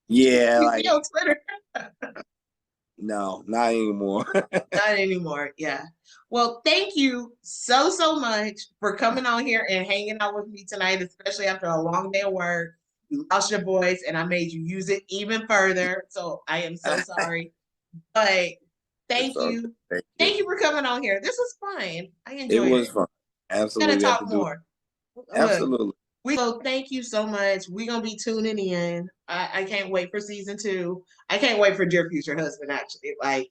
Yeah, You like be on Twitter? no, not anymore. Not anymore. Yeah. Well, thank you so much for coming on here and hanging out with me tonight, especially after a long day of work. You lost your voice and I made you use it even further. So I am so sorry. But It's thank all good. you. Thank Thank you. you for coming on here. This was fun. I It enjoyed was it. fun. We gotta Absolutely, we have talk to do it. more. Look, Absolutely. so thank you so much. We're gonna be tuning in. I can't wait for season 2. I can't wait for Dear Future Husband, actually. Like,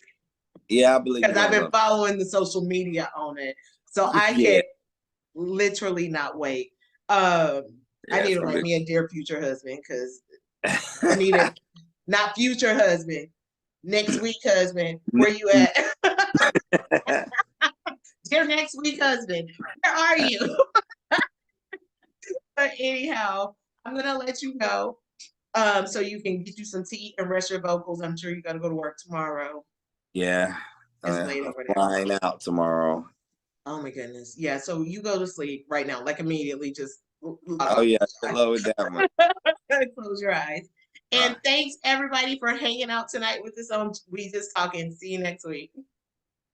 Yeah, I believe you're because I've gonna been love following the social media on it. So it. I Yeah, can literally not wait. I yeah, need it's to gonna write be. me a Dear Future Husband because I need it. Not future husband. Next week husband. Where you at? Dear next week husband. Where are you? But anyhow, I'm gonna let you go. So you can get you some tea and rest your vocals. I'm sure you gotta go to work tomorrow. Yeah, It's late I'm over there. flying out tomorrow. Oh my goodness. Yeah. So you go to sleep right now, like immediately. Just log Oh off. yeah, good luck with that one. Close your eyes. All And right. thanks everybody for hanging out tonight with us on We Just Talking. See you next week.